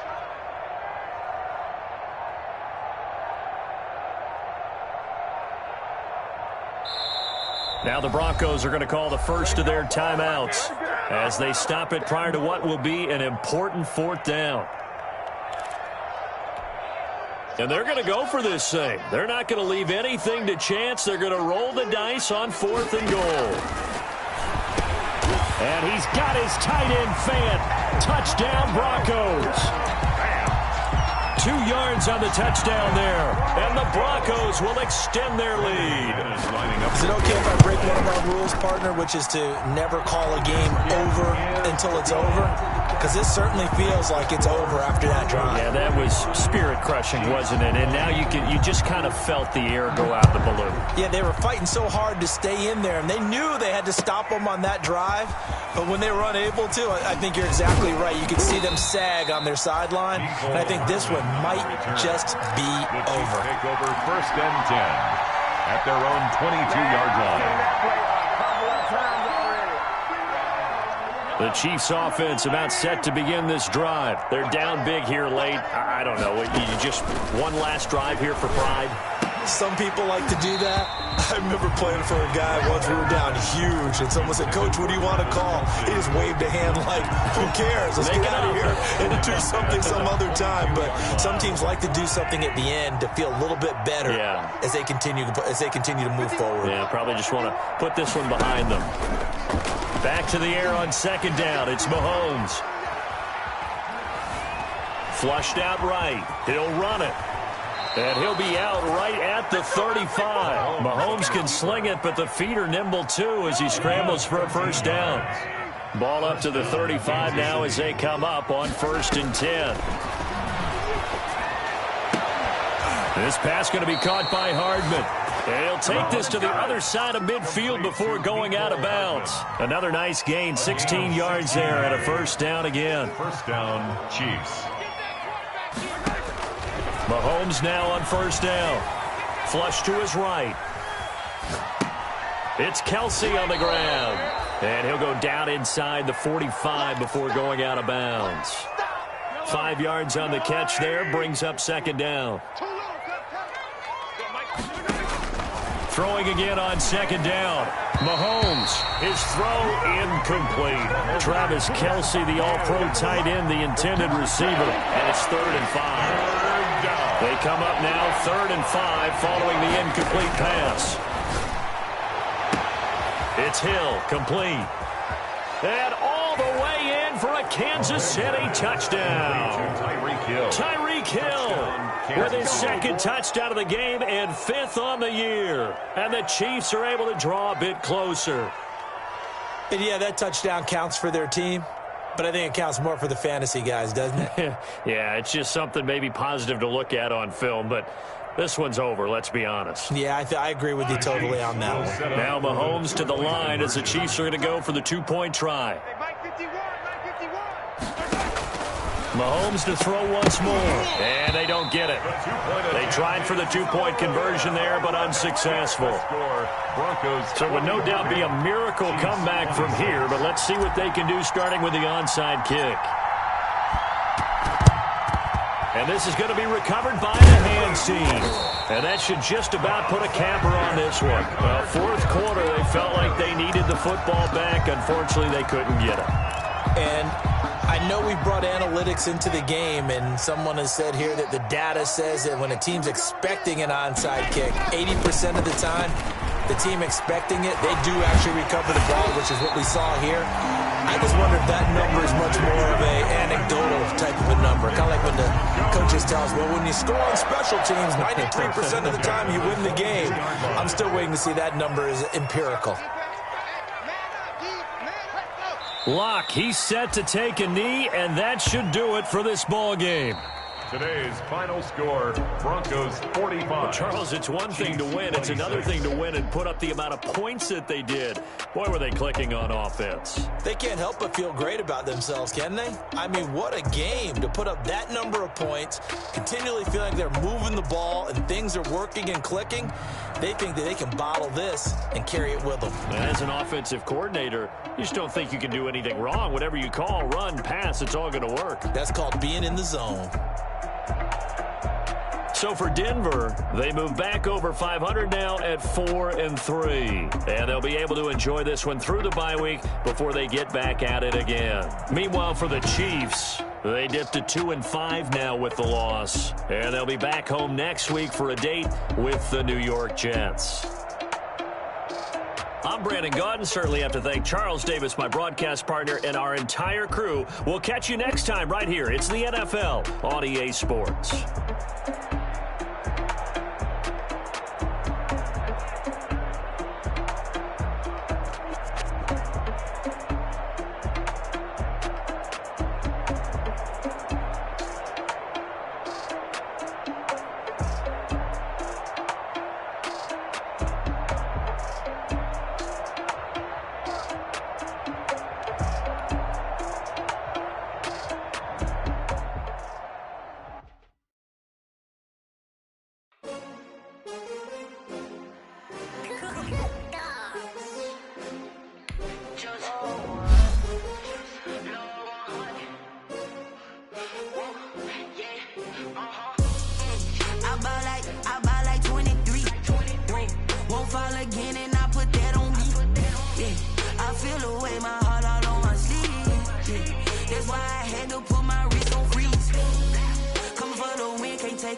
Now the Broncos are going to call the first of their timeouts as they stop it prior to what will be an important 4th down. And they're going to go for this thing. They're not going to leave anything to chance. They're going to roll the dice on 4th and goal. And he's got his tight end fan. Touchdown Broncos. 2 yards on the touchdown there. And the Broncos will extend their lead. Is it okay if I break one of our rules, partner, which is to never call a game over until it's over? Because this certainly feels like it's over after that drive. Yeah, that was spirit-crushing, wasn't it? And now you just kind of felt the air go out the balloon. Yeah, they were fighting so hard to stay in there, and they knew they had to stop them on that drive. But when they were unable to, I think you're exactly right. You could see them sag on their sideline, and I think this one might just be over. Take over 1st and 10 at their own 22-yard line. The Chiefs offense about set to begin this drive. They're down big here late. I don't know. You just one last drive here for pride. Some people like to do that. I remember playing for a guy once. We were down huge, and someone said, "Coach, what do you want to call?" He just waved a hand like, "Who cares? Let's get out of here and do something some other time." But some teams like to do something at the end to feel a little bit better as they continue to move forward. Yeah, probably just want to put this one behind them. Back to the air on second down. It's Mahomes. Flushed out right. He'll run it. And he'll be out right at the 35. Mahomes can sling it, but the feet are nimble too as he scrambles for a first down. Ball up to the 35 now as they come up on 1st and 10. This pass going to be caught by Hardman. And he'll take this to the other side of midfield before going out of bounds. Another nice gain, 16 yards there and a first down again. First down, Chiefs. Mahomes now on first down. Flush to his right. It's Kelsey on the ground. And he'll go down inside the 45 before going out of bounds. 5 yards on the catch there, brings up second down. Throwing again on second down. Mahomes, his throw incomplete. Travis Kelsey, the all-pro tight end, the intended receiver. And it's 3rd and 5. They come up now 3rd and 5 following the incomplete pass. It's Hill, complete. And all the way in for a Kansas City touchdown. Tyreek Hill with his 2nd touchdown of the game and 5th on the year. And the Chiefs are able to draw a bit closer. And yeah, that touchdown counts for their team. But I think it counts more for the fantasy guys, doesn't it? Yeah, it's just something maybe positive to look at on film, but this one's over, let's be honest. Yeah, I agree with you totally on that one. Now Mahomes to the line as the Chiefs are going to go for the 2-point try. Mahomes to throw once more, and they don't get it. They tried for the 2-point conversion there, but unsuccessful. So it would no doubt be a miracle comeback from here, but let's see what they can do starting with the onside kick. And this is going to be recovered by the hands team. And that should just about put a capper on this one. Well, 4th quarter, they felt like they needed the football back. Unfortunately, they couldn't get it. And I know we brought analytics into the game, and someone has said here that the data says that when a team's expecting an onside kick, 80% of the time, the team expecting it, they do actually recover the ball, which is what we saw here. I just wonder if that number is much more of an anecdotal type of a number. Kind of like when the coaches tell us, well, when you score on special teams, 93% of the time you win the game. I'm still waiting to see that number is empirical. Locke, he's set to take a knee, and that should do it for this ball game. Today's final score, Broncos 45. Well, Charles, it's one thing to win. It's another thing to win and put up the amount of points that they did. Boy, were they clicking on offense. They can't help but feel great about themselves, can they? I mean, what a game to put up that number of points, continually feeling they're moving the ball and things are working and clicking. They think that they can bottle this and carry it with them. As an offensive coordinator, you just don't think you can do anything wrong. Whatever you call, run, pass, it's all going to work. That's called being in the zone. So for Denver, they move back over 500 now at 4-3. And they'll be able to enjoy this one through the bye week before they get back at it again. Meanwhile, for the Chiefs, they dip to 2-5 now with the loss. And they'll be back home next week for a date with the New York Jets. I'm Brandon Gaudin. Certainly have to thank Charles Davis, my broadcast partner, and our entire crew. We'll catch you next time right here. It's the NFL on EA Sports.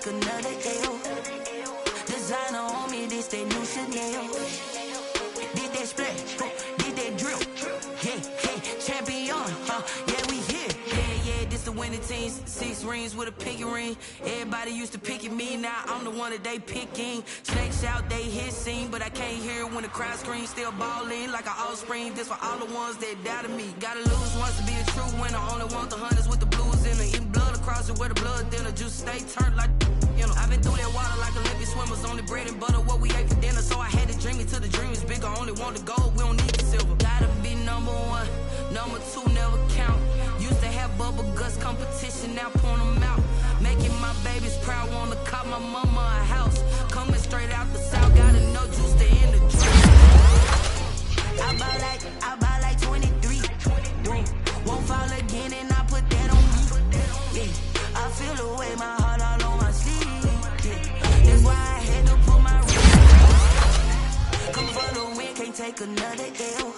take another L. Designer on me, this they new Chanel. Did that splash, did that drill. Yeah, champion, yeah, we here. Yeah, this the winning teams. 6 rings with a pinky ring. Everybody used to pick at me, now I'm the one that they picking. Snakes out, they hit scene, but I can't hear it when the crowd screams. Still ballin' like an offspring. This for all the ones that doubted me. Gotta lose once to be a true winner. Only want the hunters with the blues in it. Eating blood across it where the blood dinner. Juice stay turned like, you know. I've been through that water like Olympic swimmers. Only bread and butter, what we ate for dinner. So I had to dream it till the dream is bigger. Only want the gold, we don't need the silver. Gotta be number 1, number 2 never count. Used to have bubble guts competition, now point them out. Making my babies proud, wanna cop my mama a house. Coming straight out the south, gotta know juice to end the dream. I buy like 23. Won't fall again and I put that on me. Yeah, I feel the way, my heart all on my sleeve. Yeah, that's why I had to put my ring. Come for the win, can't take another L.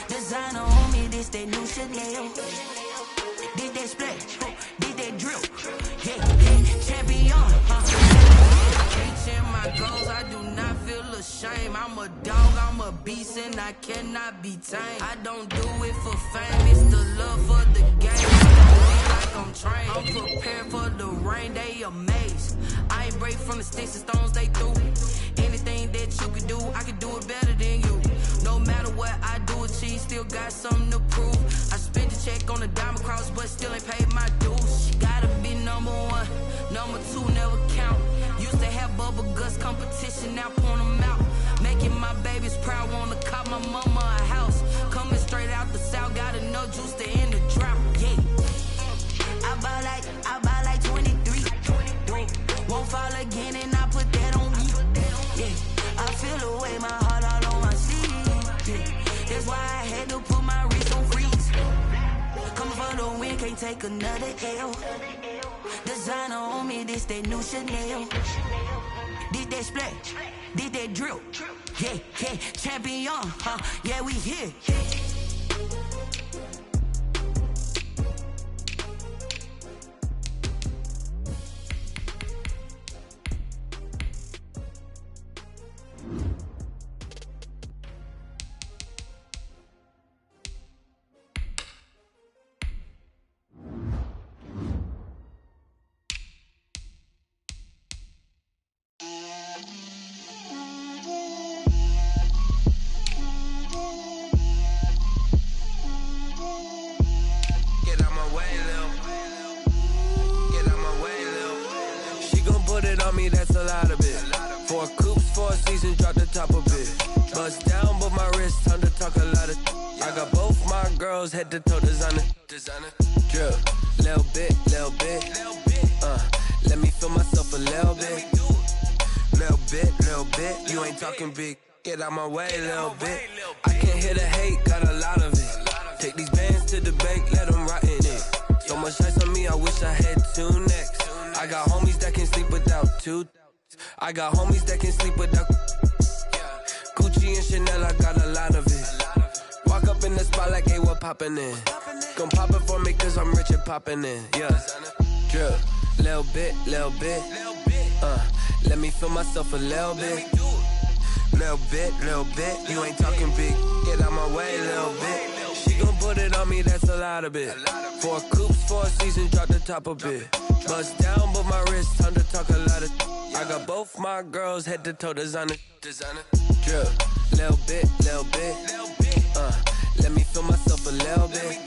Designer on me, this that new Chanel. Did that splash, did that drill. Yeah, champion, Reaching my goals, I do not feel ashamed. I'm a dog, I'm a beast, and I cannot be tamed. I don't do it for fame, it's the love for the game. Like I'm trained, I'm prepared for the rain, they amazed. I ain't break from the sticks and stones they threw. Anything that you could do, I could do it better than you. No matter what I do achieve, still got something to prove. I spent the check on the diamond cross, but still ain't paid my dues. Gotta be number 1, number 2 never count. Used to have bubble guts competition, now point them out. Making my babies proud, wanna cop my mama a house. Coming straight out the south, gotta know juice to end the drought. Yeah, I buy like 23. Won't fall again and I put that on me. Yeah, I feel the way, my heart all on my sleeve. Yeah, that's why I had to put my wrist on freeze. Coming for the win, can't take another L. Designer on me, this that new Chanel. Did that splash, did that drill. Yeah, champion, yeah, we here. That's a lot of it. 4 coops, 4 seasons, drop the top of it. Bust down, but my wrist, time to talk a lot of. I got both my girls head to toe designer. Drip, little bit. Let me feel myself a little bit. Little bit. You ain't talking big. Get out my way, little bit. I can't hear the hate, got a lot of it. Take these bands to the bank, let them rot in it. So much ice on me, I wish I had 2 necks. I got homies that can sleep without 2. I got homies that can sleep without Gucci and Chanel, I got a lot of it. Walk up in the spot like, hey, what poppin' in? Gon' pop it for me cause I'm rich and poppin' in. Yeah, drip, little bit. Let me feel myself a little bit. Little bit. You ain't talking big. Get out my way, little bit. She gon' put it on me, that's a lot of it. 4 coops, 4 seasons, drop the top of it. Bust down, but my wrist, time to talk a lot of. I got both my girls head to toe designer. Drip, little bit. Let me feel myself a little bit.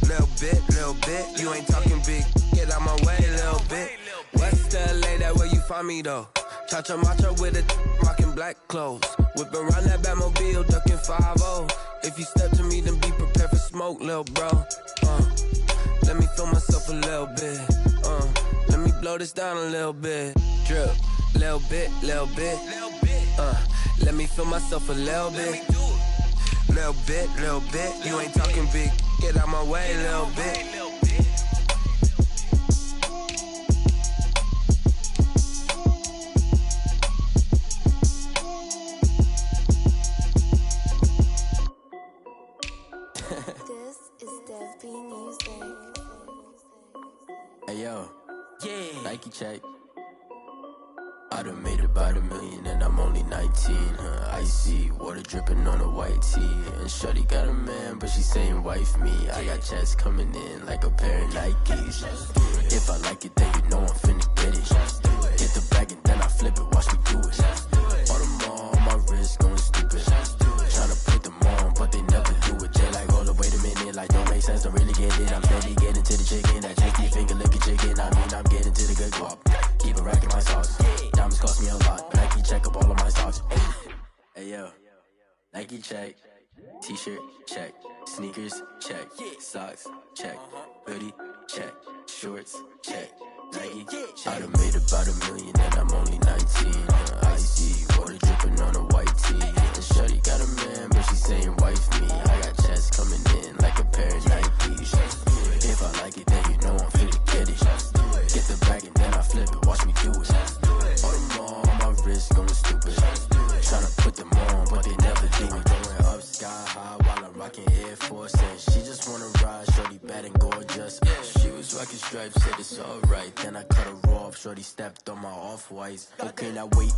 Little bit. You ain't talking big. Get out my way, little bit. West LA, that where you find me though. Cha-cha matcha with a rockin' black clothes. Whip around that Batmobile, ducking 5-0. If you step to me, then be prepared for smoke, lil' bro. Let me feel myself a little bit. Let me blow this down a little bit. Drip, little bit. Let me feel myself a little bit. Little bit. You ain't talking big. Get out my way, little bit. Hey yo, Yeah. Nike check. 19, icy, water dripping on a white tee. And shorty got a man, but she saying wife me. I got checks coming in like a pair of Nikes. If I like it, then you know I'm finna get it. Get the bag and then I flip it, watch me do it. All them all on my wrist going stupid. Tryna put them on, but they never do it. They like, hold up, wait a minute, like don't make sense, don't really get it. I'm steady getting to the chicken, that tasty finger licking chicken. I mean, I'm getting to the good guap. Keep a rack in my sauce. Diamonds cost me a lot. Nike check up all of my stocks. Hey yo, Nike check. T-shirt check. Sneakers check. Socks check. Hoodie check. Shorts check. Nike I done made about $1 million and I'm only 19. Icy, water dripping on a white tee. And shorty got a man, but she saying wife me. I got checks coming in like a pair of Nikes. If I like it, then you know I'm finna get it. Get the bag and then I flip it, watch me do it. All them all on my wrist going stupid. Tryna put them on, but they never do it. Going up sky high while I'm rocking Air Force. And she just wanna ride, shorty bad and gorgeous. She was rocking stripes, said it's alright. Then I cut her off, shorty stepped on my off-whites. Okay, now wait.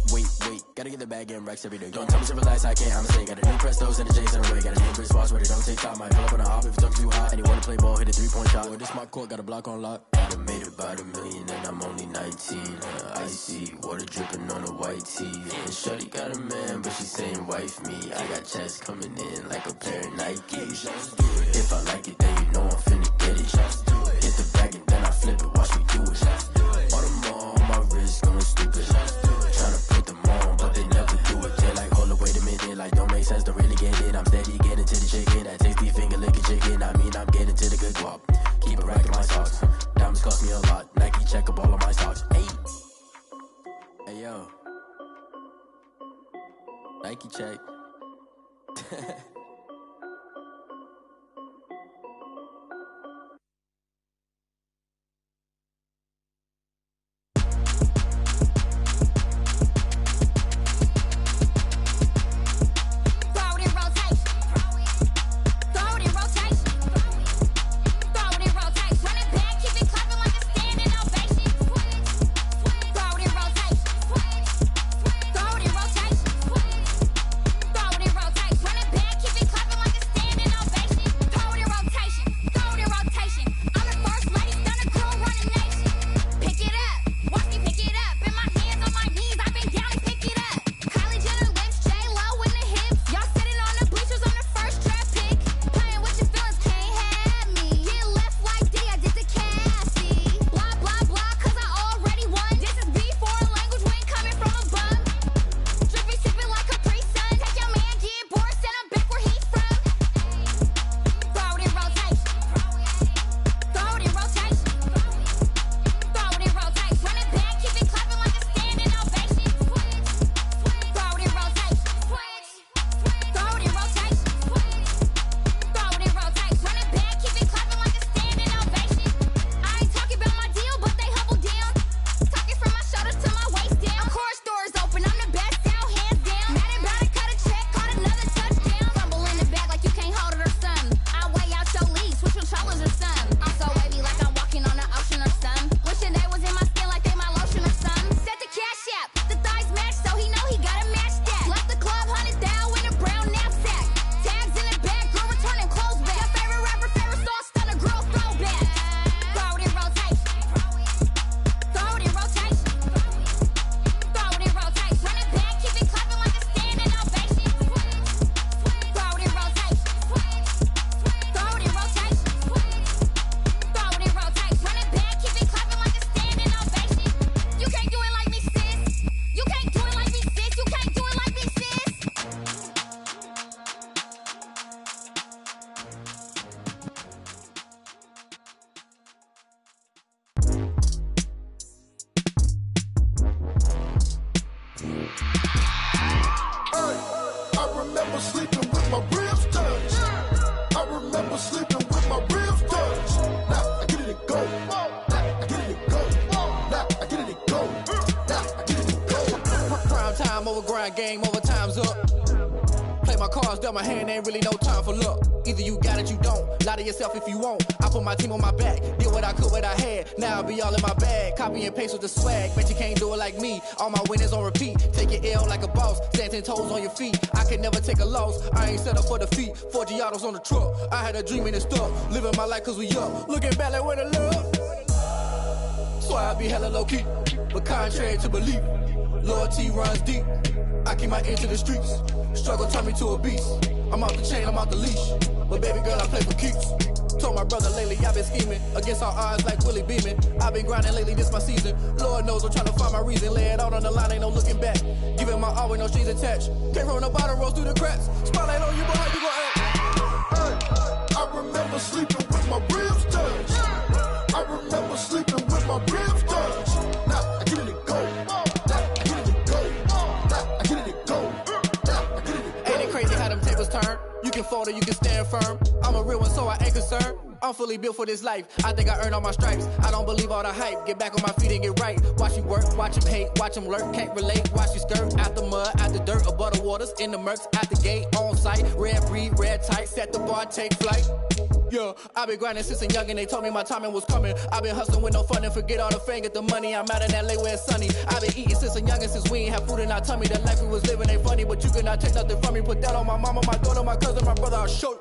Gotta get the bag and racks every day. Don't tell me to relax, I can't, I'ma say. Got a new Prestos and a Jason away. Got a new Chris Boss, but it don't take time. Might pull up on a hop if it's up too hot. And you wanna play ball, hit a 3-point shot. Or this my court, got a block on lock. I done made about $1 million and I'm only 19. Icy, water dripping on a white tee. And shorty got a man, but she saying wife me. I got checks coming in like a pair of Nikes. If I like it, then you know I'm finna get it. Get the bag and then I flip it, watch me do it. All them all on my wrist going stupid. Tryna put them on, but they never do it. They like, hold up, wait a minute, like don't make sense, don't really get it. I'm steady getting to the chicken, that tasty finger licking chicken. I mean, I'm getting to the good guap. Keep a rack in my socks. Diamonds cost me a lot. Nike check up all of my stocks. Hey yo, Nike check. Play my cards, dealt my hand, ain't really no time for luck. Either you got it, you don't. Lie to yourself if you won't. I put my team on my back, did what I could, what I had. Now I be all in my bag, copy and paste with the swag. Bet you can't do it like me. All my winners on repeat. Take your L like a boss, stand 10 toes on your feet. I can never take a loss. I ain't set up for defeat. 4 Giottos on the truck. I had a dream and it stuck. Living my life cause we up. Looking back like where the love. So I be hella low key, but contrary to belief, loyalty runs deep. I keep my ear to the streets. Struggle turned me to a beast. I'm off the chain, I'm off the leash. But baby girl, I play for keeps. Told my brother lately, I've been scheming against all odds like Willie Beeman. I've been grinding lately, this my season. Lord knows I'm trying to find my reason. Lay it out on the line, ain't no looking back. Giving my all with no strings attached. Came from the bottom, rose through the cracks. Spotlight on you, boy, how you gon' act? I remember sleeping with my ribs touched. I remember sleeping with my ribs touched. Now I get it to go. Now I get it to go. Now I get it to go. Now I get it to go. Ain't it crazy how them tables turn? You can fold or you can stand firm. I'm a real one, so I ain't concerned. I'm fully built for this life. I think I earned all my stripes. I don't believe all the hype. Get back on my feet and get right. Watch you work, watch him hate, watch him lurk. Can't relate, watch you skirt. Out the mud, out the dirt, above the waters, in the murks, out the gate, on site. Red breed, red tight, set the bar, take flight. Yeah, I been grinding since a youngin', they told me my timing was coming. I been hustling with no fun and forget all the fame, get the money. I'm out in LA where it's sunny. I been eating since a youngin', since we ain't have food in our tummy. The life we was living ain't funny, but you cannot take nothing from me. Put that on my mama, my daughter, my cousin, my brother, I'll show you.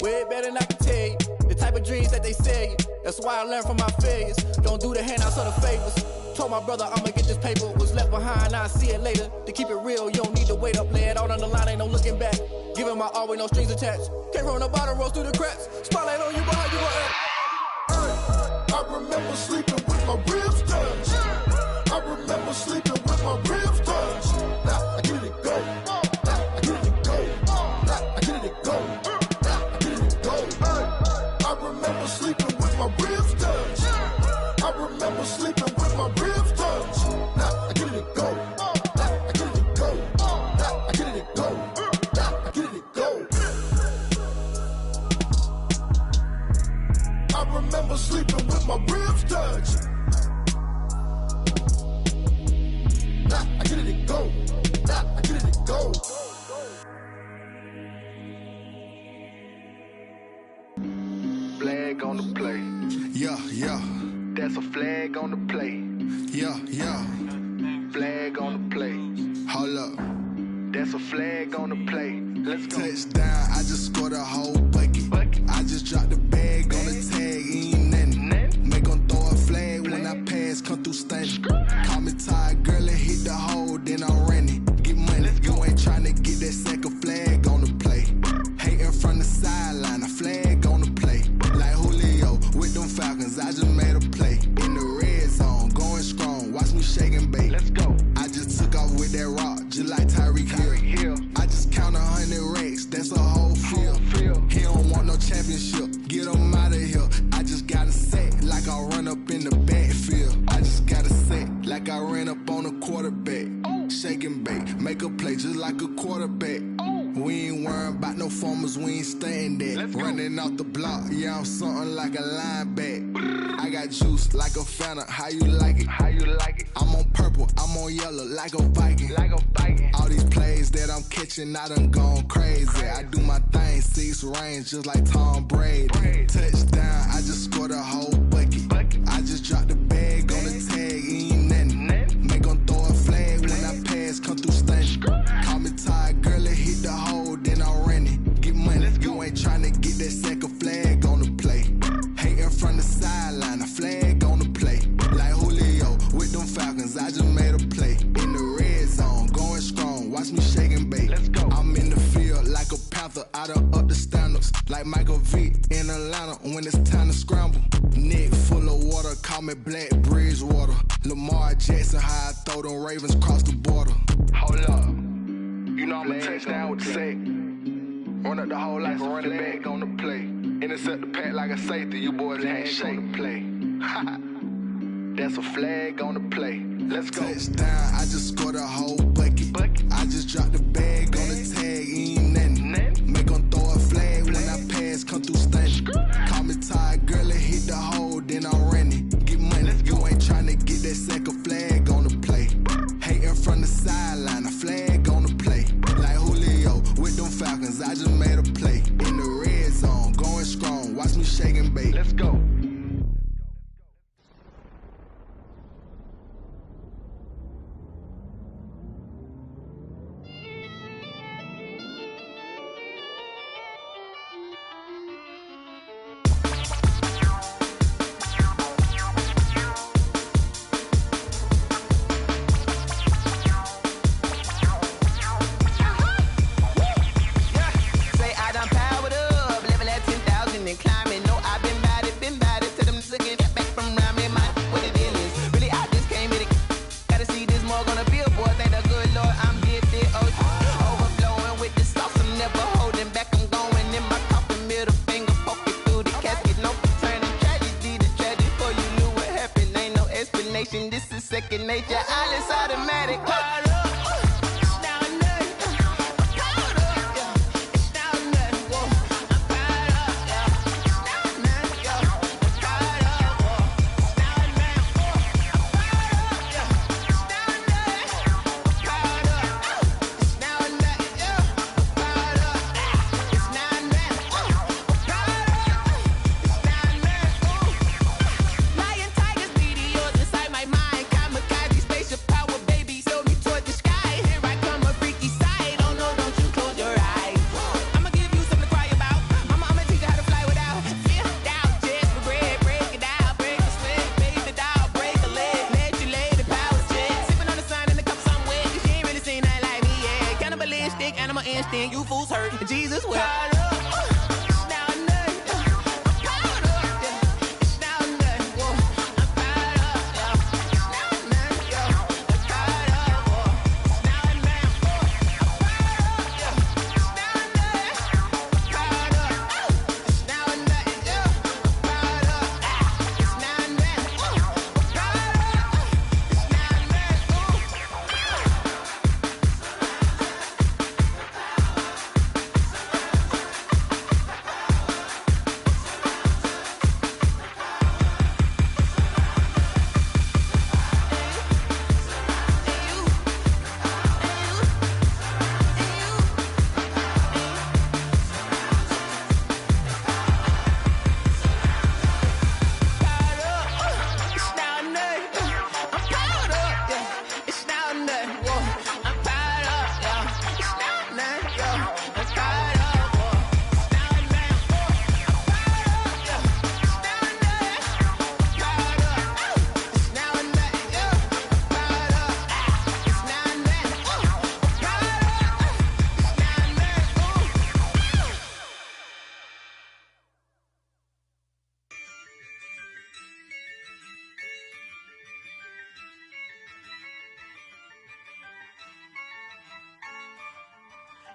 Way better than I can tell you. The type of dreams that they sell you. That's why I learned from my failures. Don't do the handouts or the favors. Told my brother I'ma get this paper. Was left behind, I'll see it later. To keep it real, you don't need to wait up. Lay it out on the line, ain't no looking back. Giving my all with no strings attached. Came from the bottom, rose through the cracks. Spotlight on you, boy, how you gon' act? I remember sleeping with my ribs touched. I remember sleeping with my ribs touched. Now I get it to go. Now I get it to go. Now I get it to go. Now I get it to go. I remember sleeping with my ribs touched. I remember sleeping with my ribs touched. Now I get it to go. Now I get it to go. Now I get it to go. Now I get it to go. I remember sleeping with my ribs touched. Now I get it to go. Now I get it to go. Flag on the play. Yeah, yeah. That's a flag on the play. Yeah, yeah. Flag on the play. Hold up. That's a flag on the play. Let's go. Touchdown, I just scored a whole bucket. I just dropped the bag on the tag, ain't nothing. Make 'em throw a flag when I pass, come through stunning. Call me tired, girl, and hit the hole, then I'm running. Get money, you ain't tryna get that second flag on the play. Hating from the sideline, a flag on the play. Like Julio with them Falcons, I just made a play. In the red zone, going strong, watch me shake and bake. Let's go. I just took off with that rock, just like Tyreek Hill. I just count 100 racks, that's a whole field. He don't want no championship, get him out of here. I just got a set, like I run up in the backfield. I just got a set, like I ran up on a quarterback. Shake and bake, make a play just like a quarterback. We ain't worrying about no formers, we ain't staying there. Running off the block, yeah, I'm something like a linebacker. I got juice like a Fanta, how you like it? How you like it? I'm on purple, I'm on yellow, like a Viking. Like a Viking. All these plays that I'm catching, I done gone crazy. I do my thing, 6 range, just like Tom Brady. Touchdown, I just scored a whole bucket. I just dropped the bag on the tag, ain't nothing. Make 'em throw a flag when I pass, come through stunning. Call me tired, girl, and hit the hole, then I'm running. Get money, you ain't tryna get that second flag on the play. Hating from the sideline, a flag on the play. Like Julio with them Falcons, I just made a play. In the red zone, going strong, watch me shake and bake. Let's go. I'm in the field like a Panther, I done up the standards. Like Michael V in Atlanta when it's time to scramble. Neck full of water, call me Black Bridgewater. Lamar Jackson, how I throw them Ravens across the border. Hold up. You know I'm a touchdown with the sack. Run up the whole like a running back on the play. Intercept the pack like a safety. You boys ain't shake the play. That's a flag on the play. Let's go. Touchdown, I just scored a whole bucket. I just dropped the bag on the tag, ain't nothing. Make 'em throw a flag when I pass, come through stunning. Call me tired, girl, and hit the hole, then I'm running. Get money, you ain't tryna get that second flag on the play. Hating from the sideline, a flag on the play. Like Julio with against, then you fools hurt. Jesus will.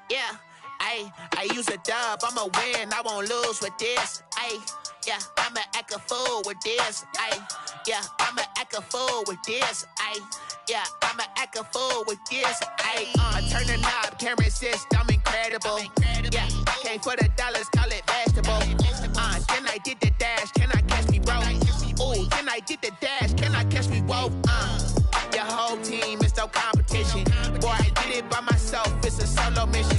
Yeah, I use a dub, I'ma win, I won't lose with this. Yeah, I'ma act a fool with this. Yeah, I'ma act a fool with this. Yeah, I'ma act a fool with this. I turn the knob, camera assist, I'm incredible. Yeah, came for the dollars, call it vegetable. Then I did the dash, can I catch me, bro? Ooh, then I did the dash, can I catch me, whoa? Your whole team is no competition. Boy, I did it by myself, it's a solo mission.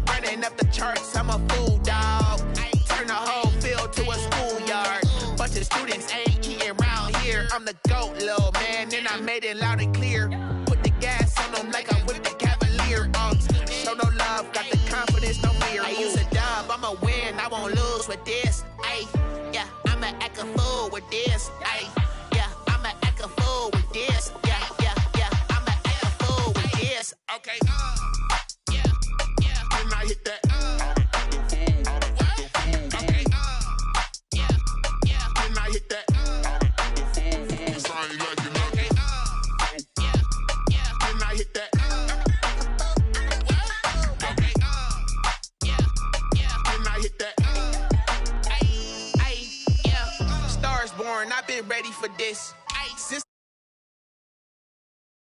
Running up the charts, I'm a fool, dog. Turn the whole field to a schoolyard. Bunch of students ain't eating around here. I'm the GOAT, little man, and I made it loud and clear. Put the gas on them like I'm with the Cavalier. Show no love, got the confidence, no fear. I use a dub, I'ma win, I won't lose with this. Yeah, I'ma act a fool with this. Yeah, I'ma act a fool with this. Yeah, I'ma act a fool with this. Okay, yeah, can I hit that? Okay, yeah, can I hit that? Can I hit that? Can I hit that? Stars born, I've been ready for this. Since